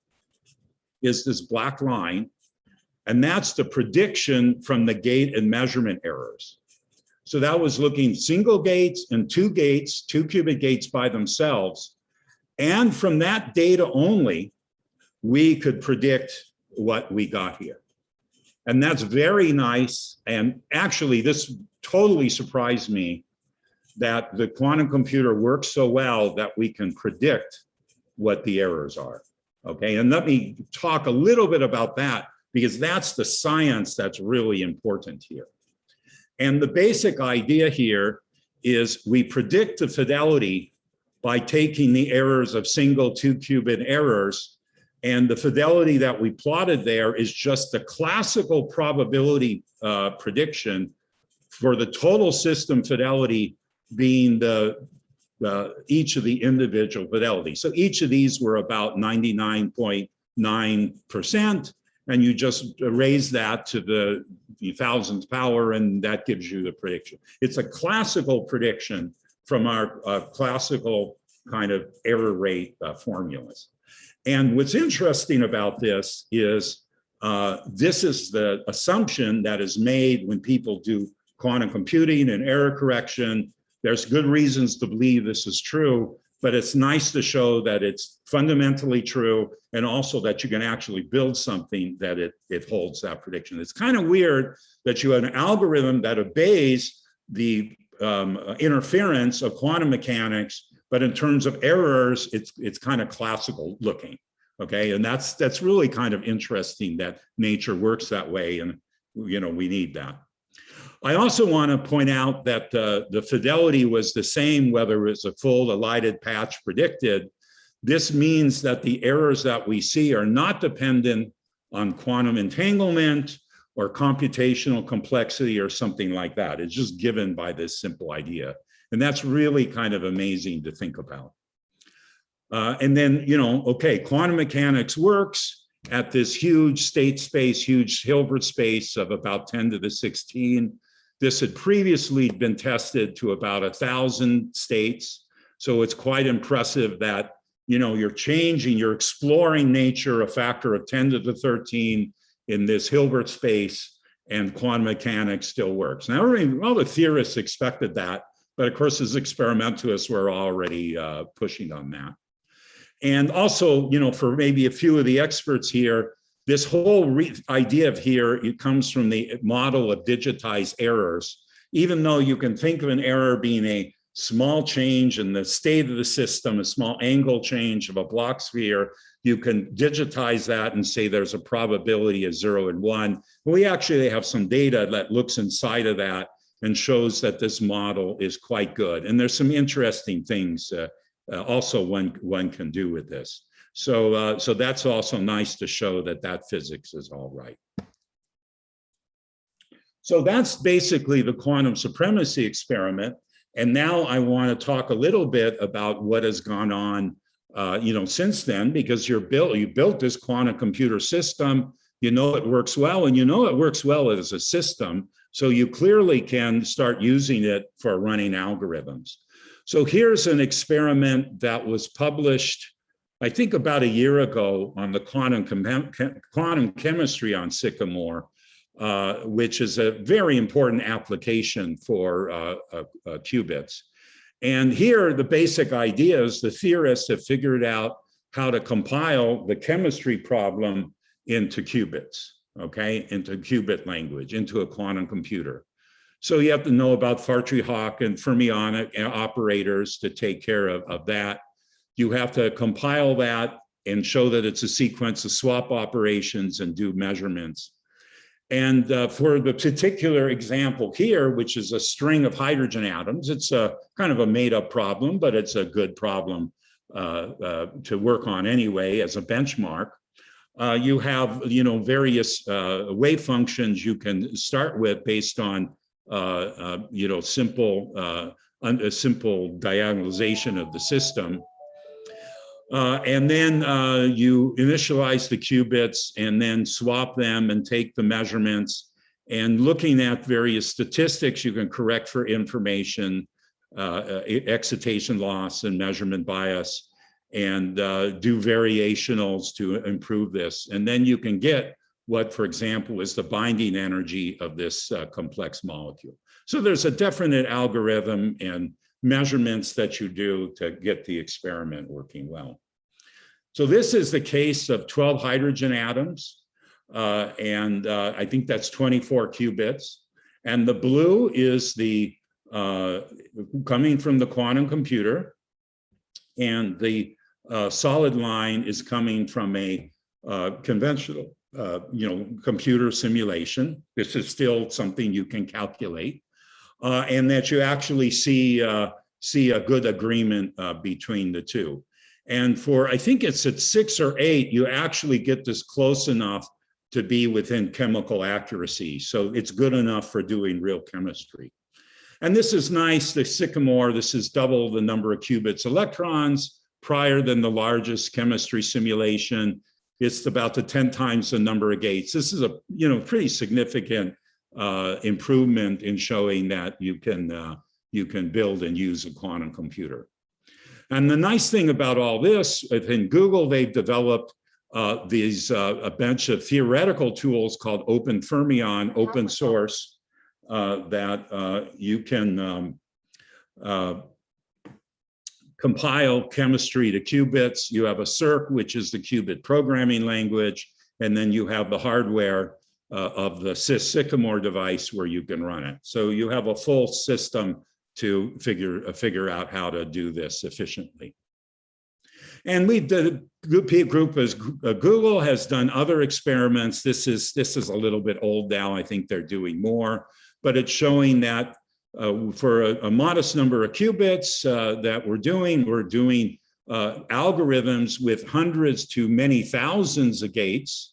S2: is this black line, and that's the prediction from the gate and measurement errors. So that was looking single gates and 2 gates, 2 qubit gates by themselves. And from that data only, we could predict what we got here. And that's very nice. And actually, this totally surprised me that the quantum computer works so well that we can predict what the errors are. Okay, and let me talk a little bit about that because that's the science that's really important here. And the basic idea here is we predict the fidelity by taking the errors of single 2 qubit errors, and the fidelity that we plotted there is just the classical probability prediction for the total system fidelity being each of the individual fidelities. So each of these were about 99.9%, and you just raise that to the 1000th power, and that gives you the prediction. It's a classical prediction from our classical kind of error rate formulas. And what's interesting about this is the assumption that is made when people do quantum computing and error correction. There's good reasons to believe this is true, but it's nice to show that it's fundamentally true and also that you can actually build something that it holds that prediction. It's kind of weird that you have an algorithm that obeys the interference of quantum mechanics, but in terms of errors, it's kind of classical looking, okay? And that's really kind of interesting that nature works that way, and you know, we need that. I also want to point out that the fidelity was the same whether it's a full or lighted patch predicted. This means that the errors that we see are not dependent on quantum entanglement or computational complexity or something like that. It's just given by this simple idea. And that's really kind of amazing to think about. And then, you know, okay, quantum mechanics works. at this huge state space, huge Hilbert space of about 10 to the 16. This had previously been tested to about 1,000 states. So it's quite impressive that, you know, you're exploring nature a factor of 10 to the 13 in this Hilbert space, and quantum mechanics still works. Now, all the theorists expected that, but of course, as experimentalists, we're already pushing on that. And also, you know, for maybe a few of the experts here, this whole idea of here, it comes from the model of digitized errors. Even though you can think of an error being a small change in the state of the system, a small angle change of a block sphere, you can digitize that and say there's a probability of 0 and 1. We actually have some data that looks inside of that and shows that this model is quite good. And there's some interesting things also one can do with this. So that's also nice to show that that physics is all right. So that's basically the quantum supremacy experiment. And now I want to talk a little bit about what has gone on, you know, since then, because you built this quantum computer system, you know it works well, and you know it works well as a system, so you clearly can start using it for running algorithms. So here's an experiment that was published, I think about a year ago, on the quantum chemistry on Sycamore, which is a very important application for qubits. And here, the basic idea is the theorists have figured out how to compile the chemistry problem into qubits, okay, into qubit language, into a quantum computer. So you have to know about Hartree-Hawk and fermionic operators to take care of that. You have to compile that and show that it's a sequence of swap operations and do measurements. And for the particular example here, which is a string of hydrogen atoms, it's a kind of a made-up problem, but it's a good problem to work on anyway as a benchmark. You have, you know, various wave functions you can start with based on, you know, simple diagonalization of the system. And then you initialize the qubits and then swap them and take the measurements. And looking at various statistics, you can correct for information, excitation loss and measurement bias, and do variationals to improve this. And then you can get what, for example, is the binding energy of this complex molecule. So there's a definite algorithm and measurements that you do to get the experiment working well. So this is the case of 12 hydrogen atoms, and I think that's 24 qubits. And the blue is the coming from the quantum computer, and the solid line is coming from a conventional, you know, computer simulation. This is still something you can calculate. And that you actually see a good agreement between the two. And for, I think it's at 6 or 8, you actually get this close enough to be within chemical accuracy. So it's good enough for doing real chemistry. And this is nice, the Sycamore, this is double the number of qubits electrons prior than the largest chemistry simulation. It's about the 10 times the number of gates. This is a, you know, pretty significant improvement in showing that you can build and use a quantum computer. And the nice thing about all this, within Google, they've developed a bunch of theoretical tools called Open Fermion, open source, that you can compile chemistry to qubits. You have a Circ, which is the qubit programming language, and then you have the hardware of the Sycamore device where you can run it. So you have a full system to figure out how to do this efficiently. And the group as Google has done other experiments. This is a little bit old now. I think they're doing more, but it's showing that for a modest number of qubits that we're doing algorithms with hundreds to many thousands of gates,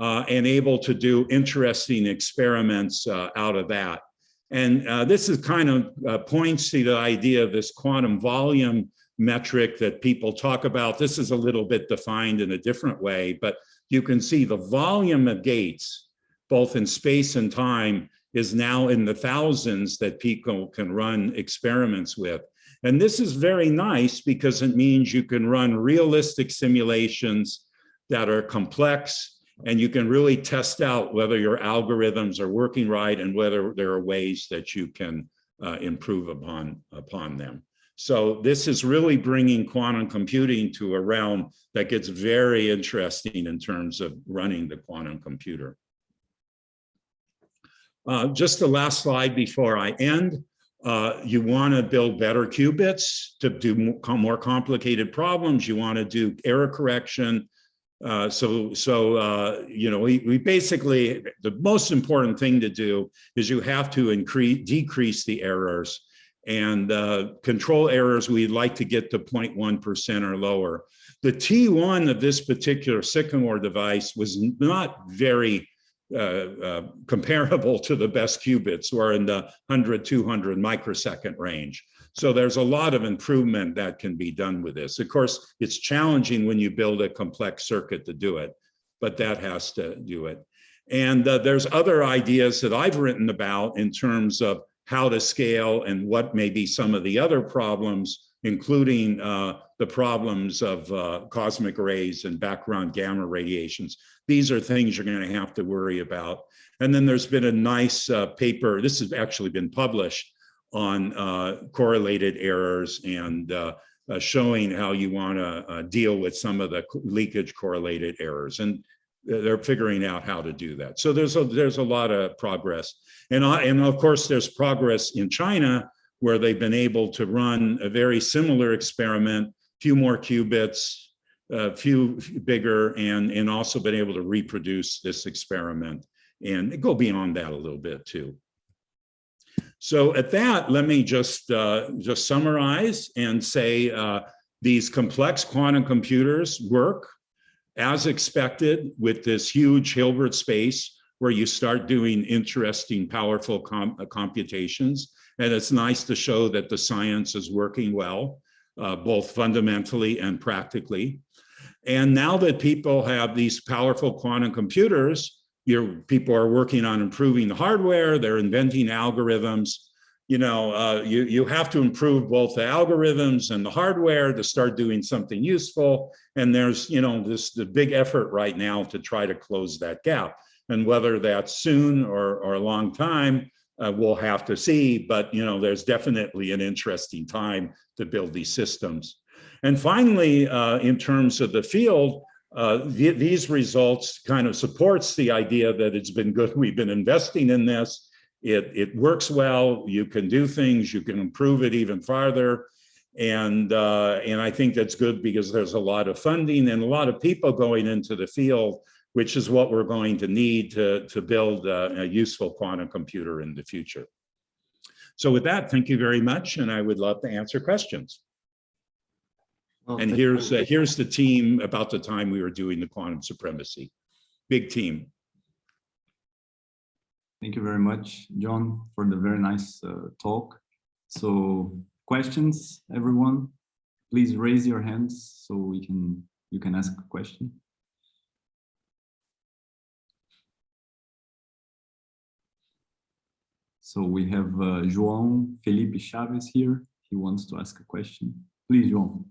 S2: and able to do interesting experiments out of that. And this is kind of points to the idea of this quantum volume metric that people talk about. This is a little bit defined in a different way, but you can see the volume of gates, both in space and time, is now in the thousands that people can run experiments with. And this is very nice because it means you can run realistic simulations that are complex, and you can really test out whether your algorithms are working right and whether there are ways that you can improve upon them. So this is really bringing quantum computing to a realm that gets very interesting in terms of running the quantum computer. Just the last slide before I end. You want to build better qubits to do more complicated problems. You want to do error correction. You know, we basically, the most important thing to do is you have to decrease the errors, and control errors. We'd like to get to 0.1% or lower. The T1 of this particular Sycamore device was not very comparable to the best qubits, or in the 100, 200 microsecond range. So there's a lot of improvement that can be done with this. Of course, it's challenging when you build a complex circuit to do it, but that has to do it. And there's other ideas that I've written about in terms of how to scale and what may be some of the other problems, including the problems of cosmic rays and background gamma radiations. These are things you're going to have to worry about. And then there's been a nice paper, this has actually been published, on correlated errors and showing how you want to deal with some of the leakage correlated errors. And they're figuring out how to do that. So there's a lot of progress. And of course, there's progress in China, where they've been able to run a very similar experiment, few more qubits, few bigger, and also been able to reproduce this experiment and go beyond that a little bit too. So at that, let me just summarize and say these complex quantum computers work as expected with this huge Hilbert space, where you start doing interesting, powerful computations. And it's nice to show that the science is working well, both fundamentally and practically. And now that people have these powerful quantum computers, people are working on improving the hardware, they're inventing algorithms. You know, you have to improve both the algorithms and the hardware to start doing something useful. And there's, you know, the big effort right now to try to close that gap. And whether that's soon or a long time, we'll have to see. But, you know, there's definitely an interesting time to build these systems. And finally, in terms of the field, these results kind of supports the idea that it's been good. We've been investing in this. It works well. You can do things. You can improve it even farther. And I think that's good because there's a lot of funding and a lot of people going into the field, which is what we're going to need to build a useful quantum computer in the future. So with that, thank you very much. And I would love to answer questions. Well, and here's the team about the time we were doing the quantum supremacy. Big team.
S1: Thank you very much, John, for the very nice talk. So questions, everyone, please raise your hands so you can ask a question. So we have João Felipe Chaves here. He wants to ask a question. Please, João.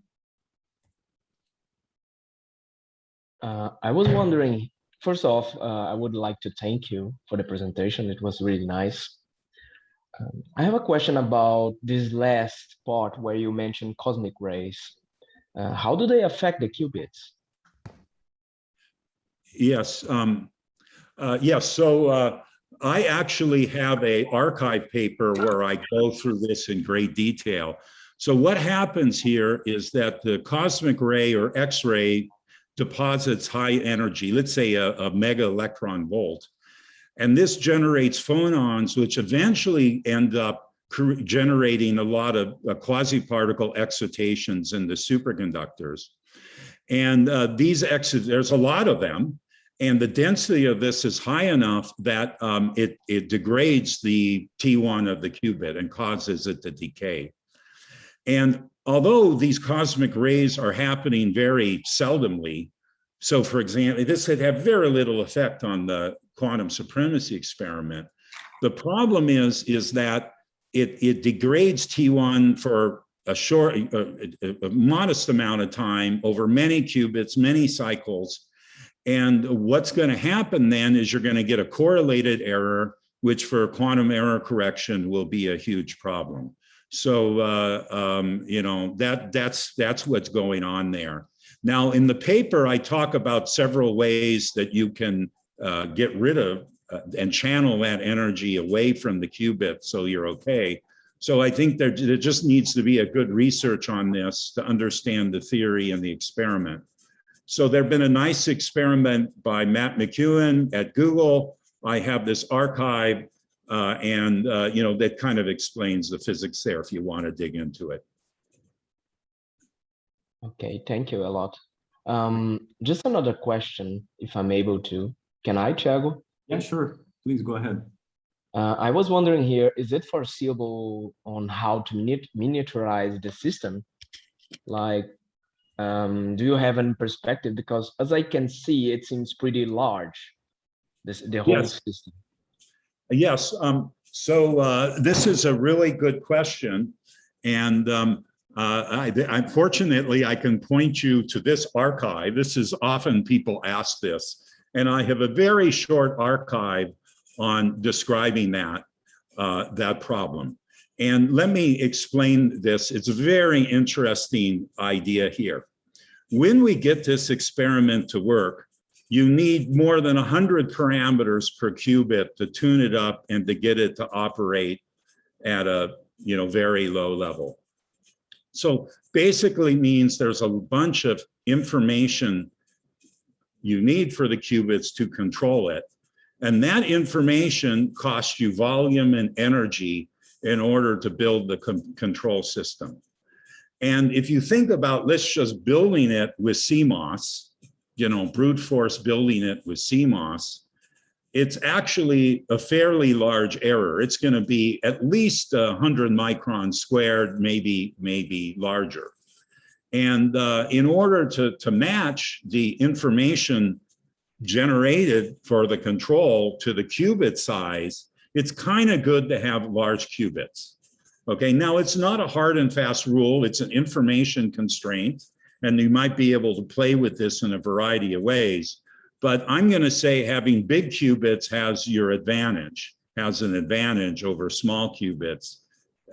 S3: I was wondering, first off, I would like to thank you for the presentation. It was really nice. I have a question about this last part where you mentioned cosmic rays. How do they affect the qubits?
S2: Yes. Yes. So I actually have an archive paper where I go through this in great detail. So what happens here is that the cosmic ray or X-ray deposits high energy, let's say a mega electron volt. And this generates phonons, which eventually end up generating a lot of quasi-particle excitations in the superconductors. And there's a lot of them. And the density of this is high enough that it degrades the T1 of the qubit and causes it to decay. And although these cosmic rays are happening very seldomly, So for example, this would have very little effect on the quantum supremacy experiment. The problem is that it degrades T1 for a modest amount of time over many qubits, many cycles. And what's going to happen then is you're going to get a correlated error, which for quantum error correction will be a huge problem. So, you know, that's what's going on there. Now, in the paper, I talk about several ways that you can get rid of and channel that energy away from the qubit so you're okay. So I think there just needs to be a good research on this to understand the theory and the experiment. So there's been a nice experiment by Matt McEwen at Google. I have this archive and you know, that kind of explains the physics there if you want to dig into it.
S3: Okay, thank you a lot. Just another question, if I'm able to. Can I, Thiago?
S1: Yeah, sure. Please go ahead.
S3: I was wondering here, is it foreseeable on how to miniaturize the system? Like, do you have any perspective? Because as I can see, it seems pretty large, the whole system.
S2: Yes. So this is a really good question. And unfortunately, I can point you to this archive. This is often people ask this. And I have a very short archive on describing that problem. And let me explain this. It's a very interesting idea here. When we get this experiment to work, you need more than 100 parameters per qubit to tune it up and to get it to operate at a very low level. So basically means there's a bunch of information you need for the qubits to control it. And that information costs you volume and energy in order to build the control system. And if you think about, let's just building it with CMOS, brute force building it with CMOS, it's actually a fairly large error. It's going to be at least 100 microns squared, maybe larger. And in order to match the information generated for the control to the qubit size, it's kind of good to have large qubits. Okay, now it's not a hard and fast rule, it's an information constraint, and you might be able to play with this in a variety of ways. But I'm going to say having big qubits has an advantage over small qubits,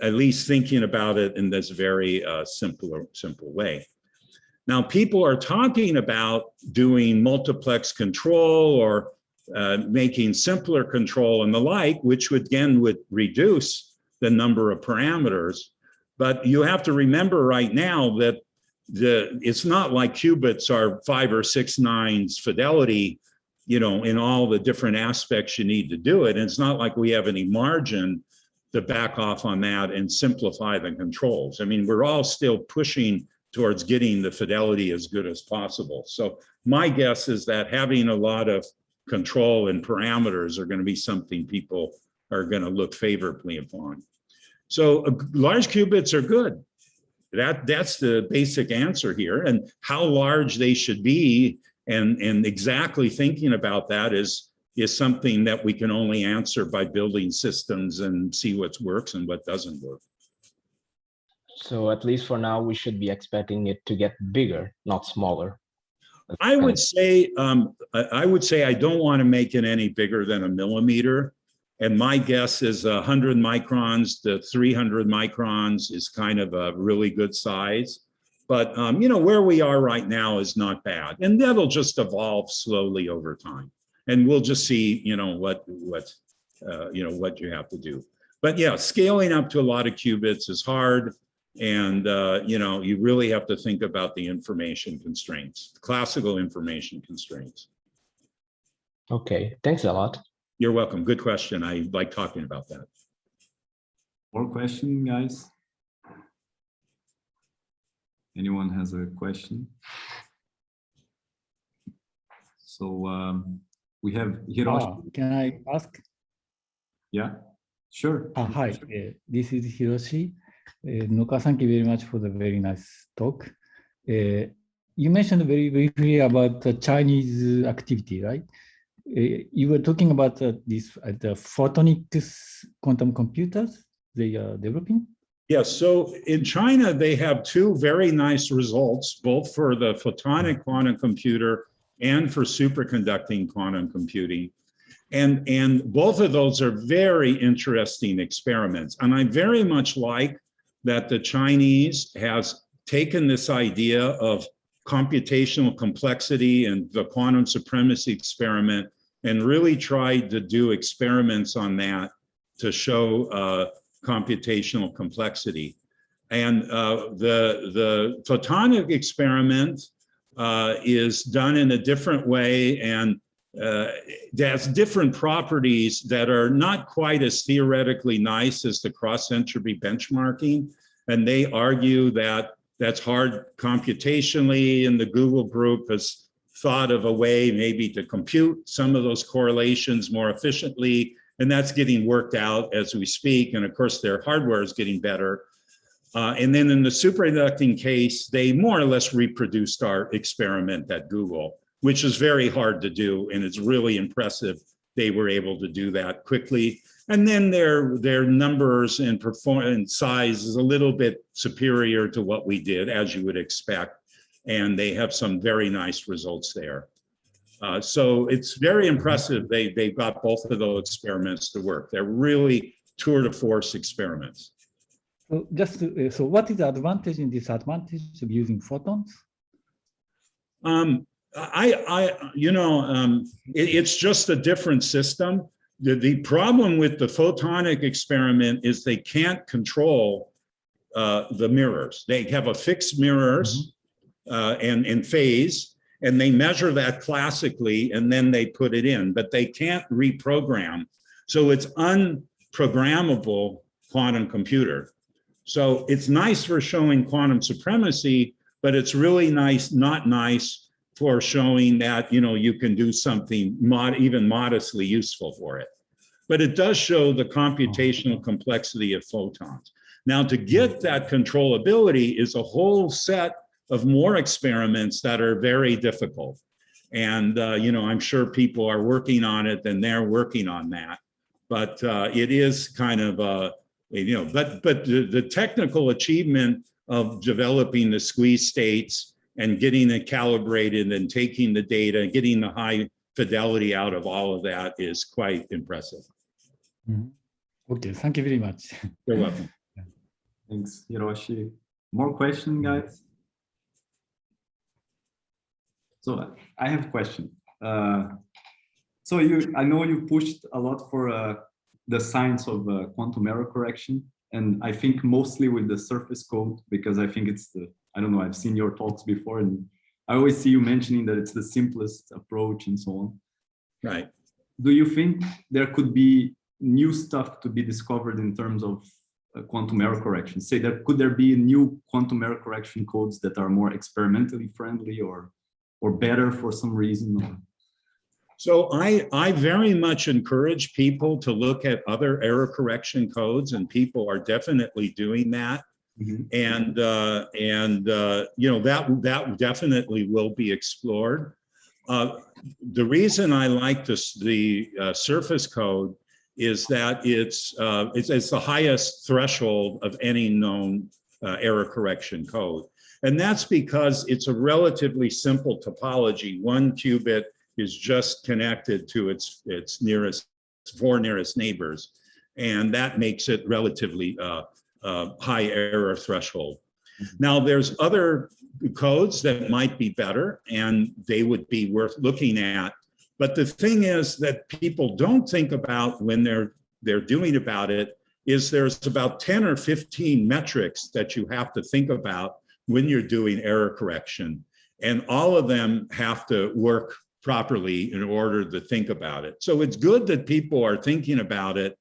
S2: at least thinking about it in this very simple way. Now, people are talking about doing multiplex control or making simpler control and the like, which would reduce the number of parameters. But you have to remember right now that it's not like qubits are 5 or 6 nines fidelity, in all the different aspects you need to do it. And it's not like we have any margin to back off on that and simplify the controls. I mean, we're all still pushing towards getting the fidelity as good as possible. So my guess is that having a lot of control and parameters are going to be something people are going to look favorably upon. So large qubits are good. That's the basic answer here. And how large they should be and exactly thinking about that is something that we can only answer by building systems and see what works and what doesn't work.
S3: So at least for now, we should be expecting it to get bigger, not smaller.
S2: I would say I don't want to make it any bigger than 1 millimeter. And my guess is 100 microns to 300 microns is kind of a really good size. But where we are right now is not bad, and that'll just evolve slowly over time. And we'll just see, what you have to do. But yeah, scaling up to a lot of qubits is hard. And, you really have to think about the information constraints, classical information constraints.
S3: Okay, thanks a lot.
S2: You're welcome. Good question. I like talking about that.
S1: More question, guys? Anyone has a question? So we have Hiroshi.
S4: Can I ask?
S1: Yeah, sure.
S4: Hi, this is Hiroshi. Nuka, thank you very much for the very nice talk. you mentioned very briefly about the Chinese activity, right? You were talking about the photonics quantum computers they are developing.
S2: Yes, so in China, they have two very nice results, both for the photonic quantum computer and for superconducting quantum computing. And both of those are very interesting experiments. And I very much like that the Chinese has taken this idea of computational complexity and the quantum supremacy experiment and really tried to do experiments on that to show computational complexity. And the photonic experiment is done in a different way and has different properties that are not quite as theoretically nice as the cross-entropy benchmarking. And they argue that that's hard computationally, and the Google group has thought of a way maybe to compute some of those correlations more efficiently, and that's getting worked out as we speak. And of course, their hardware is getting better. And then in the superconducting case, they more or less reproduced our experiment at Google, which is very hard to do, and it's really impressive they were able to do that quickly. And then their numbers and performance size is a little bit superior to what we did, as you would expect. And they have some very nice results there. So it's very impressive. They got both of those experiments to work. They're really tour de force experiments.
S4: So just so what is the advantage and disadvantage of using photons?
S2: It's just a different system. The problem with the photonic experiment is they can't control the mirrors. They have a fixed mirrors and phase, and they measure that classically, and then they put it in, but they can't reprogram. So it's unprogrammable quantum computer. So it's nice for showing quantum supremacy, but it's really not nice for showing that, you can do something even modestly useful for it. But it does show the computational complexity of photons. Now, to get that controllability is a whole set of more experiments that are very difficult. And, I'm sure people are working on it, and they're working on that. But it is kind of, but the technical achievement of developing the squeeze states and getting it calibrated and taking the data, getting the high fidelity out of all of that is quite impressive.
S4: Okay, thank you very much.
S2: You're welcome.
S1: Thanks, Hiroshi. More questions, guys? So I have a question. So I know you pushed a lot for the science of quantum error correction, and I think mostly with the surface code, because I think it's I don't know, I've seen your talks before, and I always see you mentioning that it's the simplest approach and so on.
S2: Right.
S1: Do you think there could be new stuff to be discovered in terms of quantum error correction? Say that could there be new quantum error correction codes that are more experimentally friendly or better for some reason?
S2: So I very much encourage people to look at other error correction codes, and people are definitely doing that. And that definitely will be explored. The reason I like the surface code is that it's the highest threshold of any known error correction code. And that's because it's a relatively simple topology. One qubit is just connected to its four nearest neighbors. And that makes it relatively high error threshold. Now, there's other codes that might be better, and they would be worth looking at. But the thing is that people don't think about when they're doing about it is there's about 10 or 15 metrics that you have to think about when you're doing error correction. And all of them have to work properly in order to think about it. So it's good that people are thinking about it,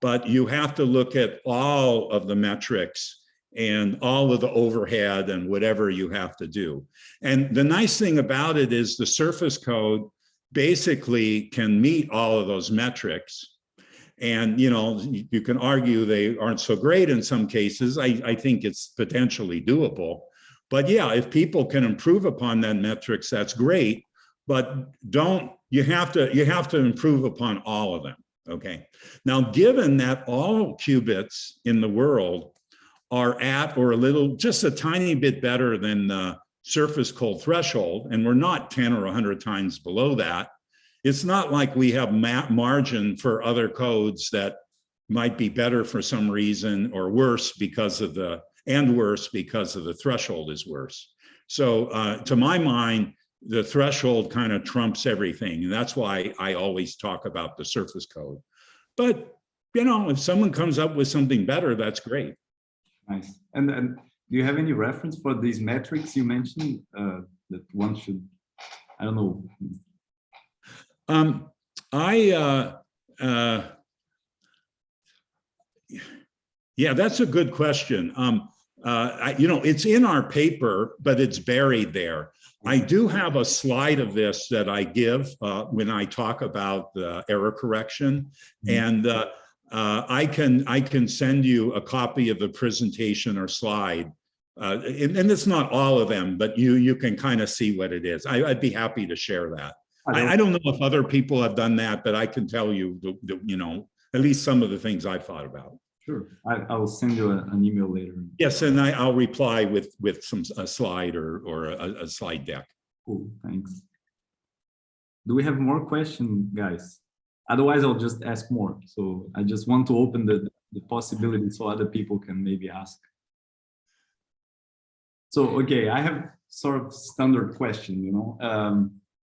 S2: but you have to look at all of the metrics and all of the overhead and whatever you have to do. And the nice thing about it is the surface code basically can meet all of those metrics. And you can argue they aren't so great in some cases. I think it's potentially doable, But yeah, if people can improve upon that metrics, that's great. But you have to improve upon all of them. Okay. Now, given that all qubits in the world are at or just a tiny bit better than the surface cold threshold, and we're not 10 or 100 times below that, it's not like we have margin for other codes that might be better for some reason or worse because of the threshold is worse. So to my mind, the threshold kind of trumps everything. And that's why I always talk about the surface code. But, if someone comes up with something better, that's great.
S1: Nice. And do you have any reference for these metrics you mentioned that one should, I don't know.
S2: Yeah, that's a good question. It's in our paper, but it's buried there. I do have a slide of this that I give when I talk about the error correction, and I can send you a copy of the presentation or slide, and it's not all of them, but you can kind of see what it is. I'd be happy to share that. I don't know if other people have done that, but I can tell you, at least some of the things I thought about.
S1: Sure, I will send you an email later.
S2: Yes, and I'll reply with a slide or a slide deck.
S1: Cool, thanks. Do we have more questions, guys? Otherwise, I'll just ask more. So I just want to open the possibility so other people can maybe ask. So, okay, I have sort of standard question,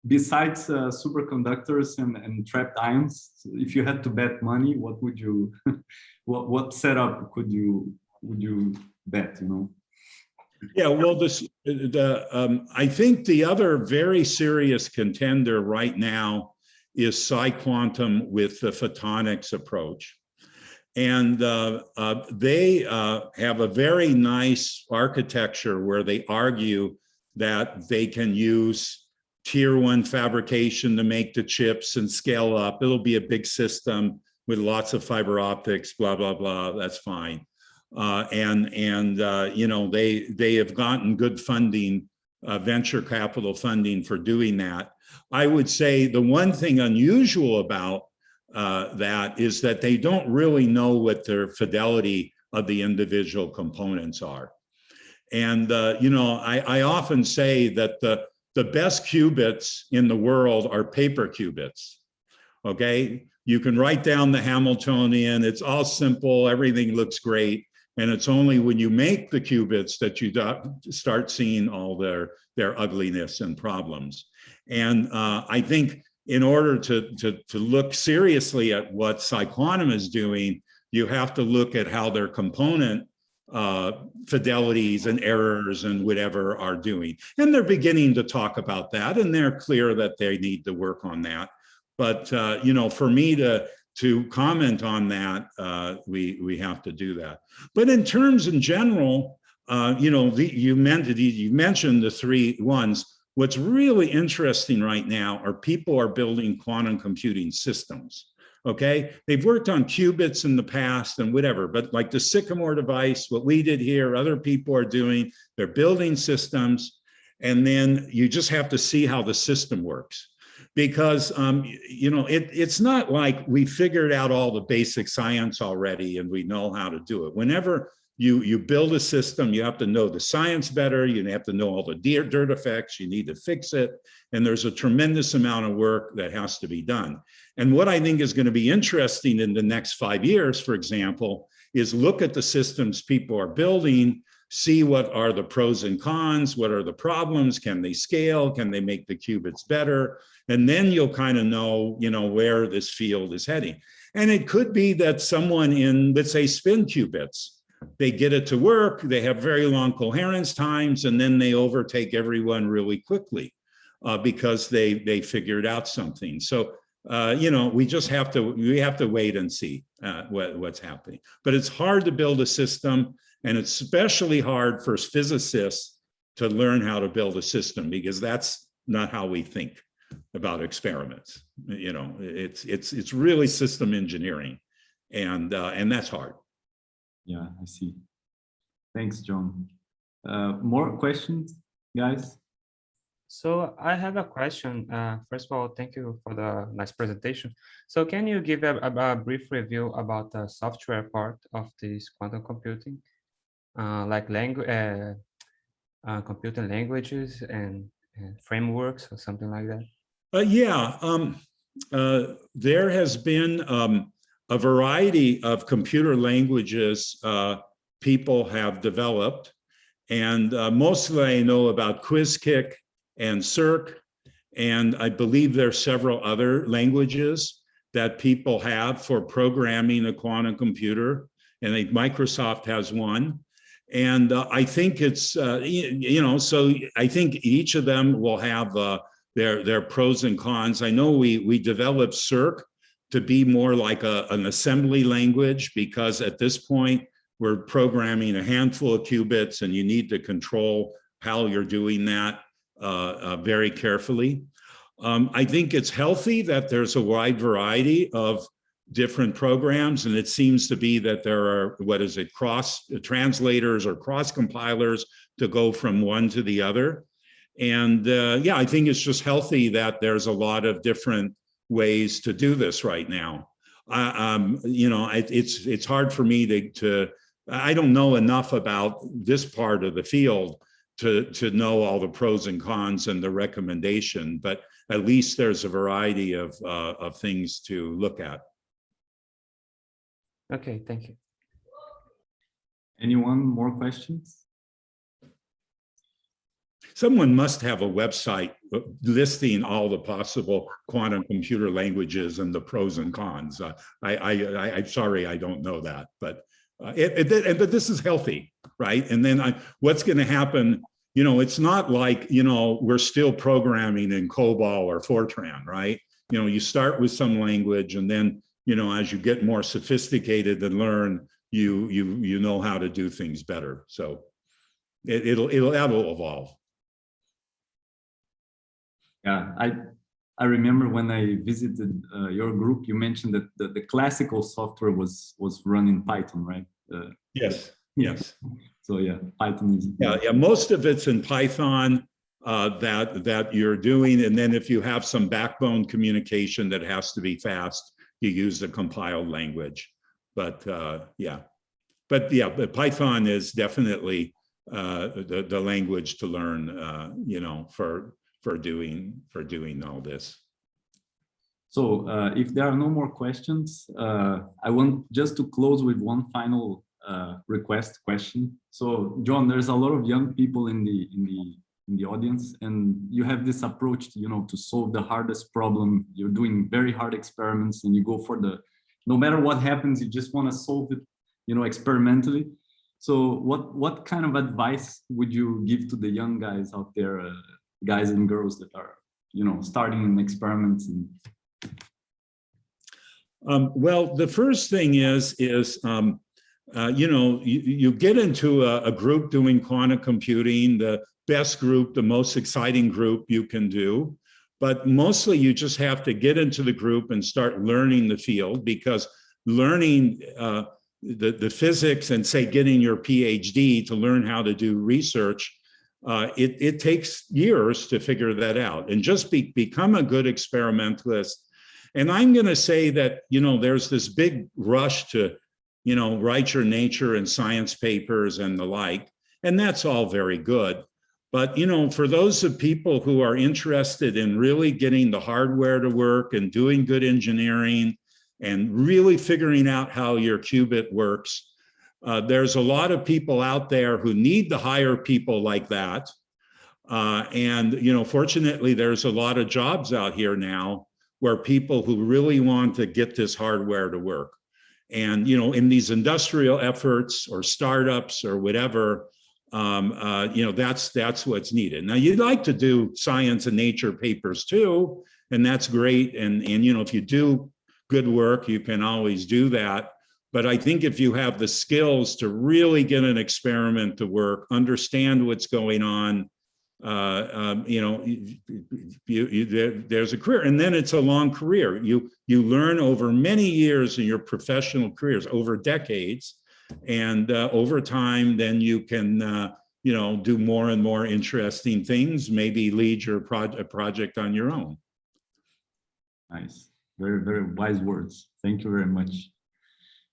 S1: besides superconductors and trapped ions, if you had to bet money, what would you, what setup would you bet?
S2: Yeah, well, I think the other very serious contender right now is PsiQuantum with the photonics approach, and they have a very nice architecture where they argue that they can use tier 1 fabrication to make the chips and scale up. It'll be a big system with lots of fiber optics, blah, blah, blah. That's fine. They have gotten good funding, venture capital funding for doing that. I would say the one thing unusual about that is that they don't really know what their fidelity of the individual components are. And, I often say that the best qubits in the world are paper qubits, okay? You can write down the Hamiltonian, it's all simple, everything looks great, and it's only when you make the qubits that you start seeing all their ugliness and problems. And I think in order to look seriously at what PsiQuantum is doing, you have to look at how their component fidelities and errors and whatever are doing. And they're beginning to talk about that, and they're clear that they need to work on that. But, for me to comment on that, we have to do that. But in terms in general, you mentioned the 3 ones. What's really interesting right now are people are building quantum computing systems. Okay, they've worked on qubits in the past and whatever, but like the Sycamore device, what we did here, other people are doing, they're building systems, and then you just have to see how the system works. Because, it's not like we figured out all the basic science already and we know how to do it. Whenever you build a system, you have to know the science better, you have to know all the dirt effects, you need to fix it, and there's a tremendous amount of work that has to be done. And what I think is going to be interesting in the next 5 years, for example, is look at the systems people are building, see what are the pros and cons, what are the problems, can they scale, can they make the qubits better, and then you'll kind of know, where this field is heading. And it could be that someone in, let's say, spin qubits, they get it to work, they have very long coherence times, and then they overtake everyone really quickly because they figured out something. So, we just have to wait and see what's happening. But it's hard to build a system, and it's especially hard for physicists to learn how to build a system, because that's not how we think about experiments. It's really system engineering, and that's hard.
S1: Yeah, I see. Thanks, John. More questions, guys?
S5: So I have a question. First of all, thank you for the nice presentation. So can you give a brief review about the software part of this quantum computing, like language, computing languages and frameworks or something like that?
S2: There has been a variety of computer languages people have developed, and mostly I know about Quizkick and Circ, and I believe there are several other languages that people have for programming a quantum computer, and Microsoft has one. And I think it's, so I think each of them will have their pros and cons. I know we developed Circ to be more like an assembly language, because at this point, we're programming a handful of qubits and you need to control how you're doing that very carefully. I think it's healthy that there's a wide variety of different programs, and it seems to be that there are, cross translators or cross compilers to go from one to the other. And yeah, I think it's just healthy that there's a lot of different ways to do this right now. It's hard for me to I don't know enough about this part of the field to know all the pros and cons and the recommendation, but at least there's a variety of things to look at.
S5: Okay, thank you.
S1: Anyone more questions?
S2: Someone must have a website listing all the possible quantum computer languages and the pros and cons. I'm sorry, I don't know that, but but this is healthy, right? And then what's going to happen? It's not like we're still programming in COBOL or Fortran, right? You start with some language, and then as you get more sophisticated and learn, you know how to do things better. So it'll evolve.
S1: Yeah, I remember when I visited your group, you mentioned that the classical software was run in Python, right?
S2: Yes. Yes.
S1: So yeah, Python is.
S2: Yeah. Most of it's in Python that you're doing, and then if you have some backbone communication that has to be fast, you use the compiled language. But but Python is definitely the language to learn, for doing all this.
S1: So if there are no more questions, I want just to close with one final question. So John, there's a lot of young people in the audience, and you have this approach to solve the hardest problem. You're doing very hard experiments, and you go for no matter what happens, you just want to solve it, experimentally. So what kind of advice would you give to the young guys out there, guys and girls that are, starting experiments? And
S2: well, the first thing is you get into a group doing quantum computing, the best group, the most exciting group you can do. But mostly you just have to get into the group and start learning the field, because learning the physics and say getting your PhD to learn how to do research, it takes years to figure that out. And just become a good experimentalist. And I'm going to say that, there's this big rush to, write your Nature and Science papers and the like, and that's all very good. But, for those of people who are interested in really getting the hardware to work and doing good engineering and really figuring out how your qubit works, there's a lot of people out there who need to hire people like that. And, fortunately, there's a lot of jobs out here now where people who really want to get this hardware to work. And, in these industrial efforts or startups or whatever, that's what's needed. Now, you'd like to do Science and Nature papers too, and that's great. And if you do good work, you can always do that. But I think if you have the skills to really get an experiment to work, understand what's going on, there's a career, and then it's a long career. You learn over many years in your professional careers, over decades, and over time, then you can you know, do more and more interesting things, maybe lead your project on your own.
S1: Nice. Very, very wise words. Thank you very much.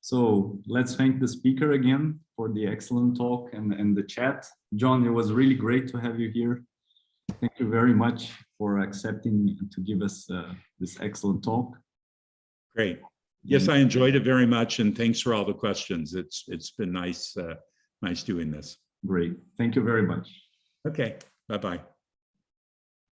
S1: So let's thank the speaker again for the excellent talk and the chat. John, it was really great to have you here. Thank you very much for accepting to give us this excellent talk.
S2: Great. Yes, I enjoyed it very much, and thanks for all the questions. It's been nice, nice doing this.
S1: Great. Thank you very much.
S2: Okay. Bye-bye.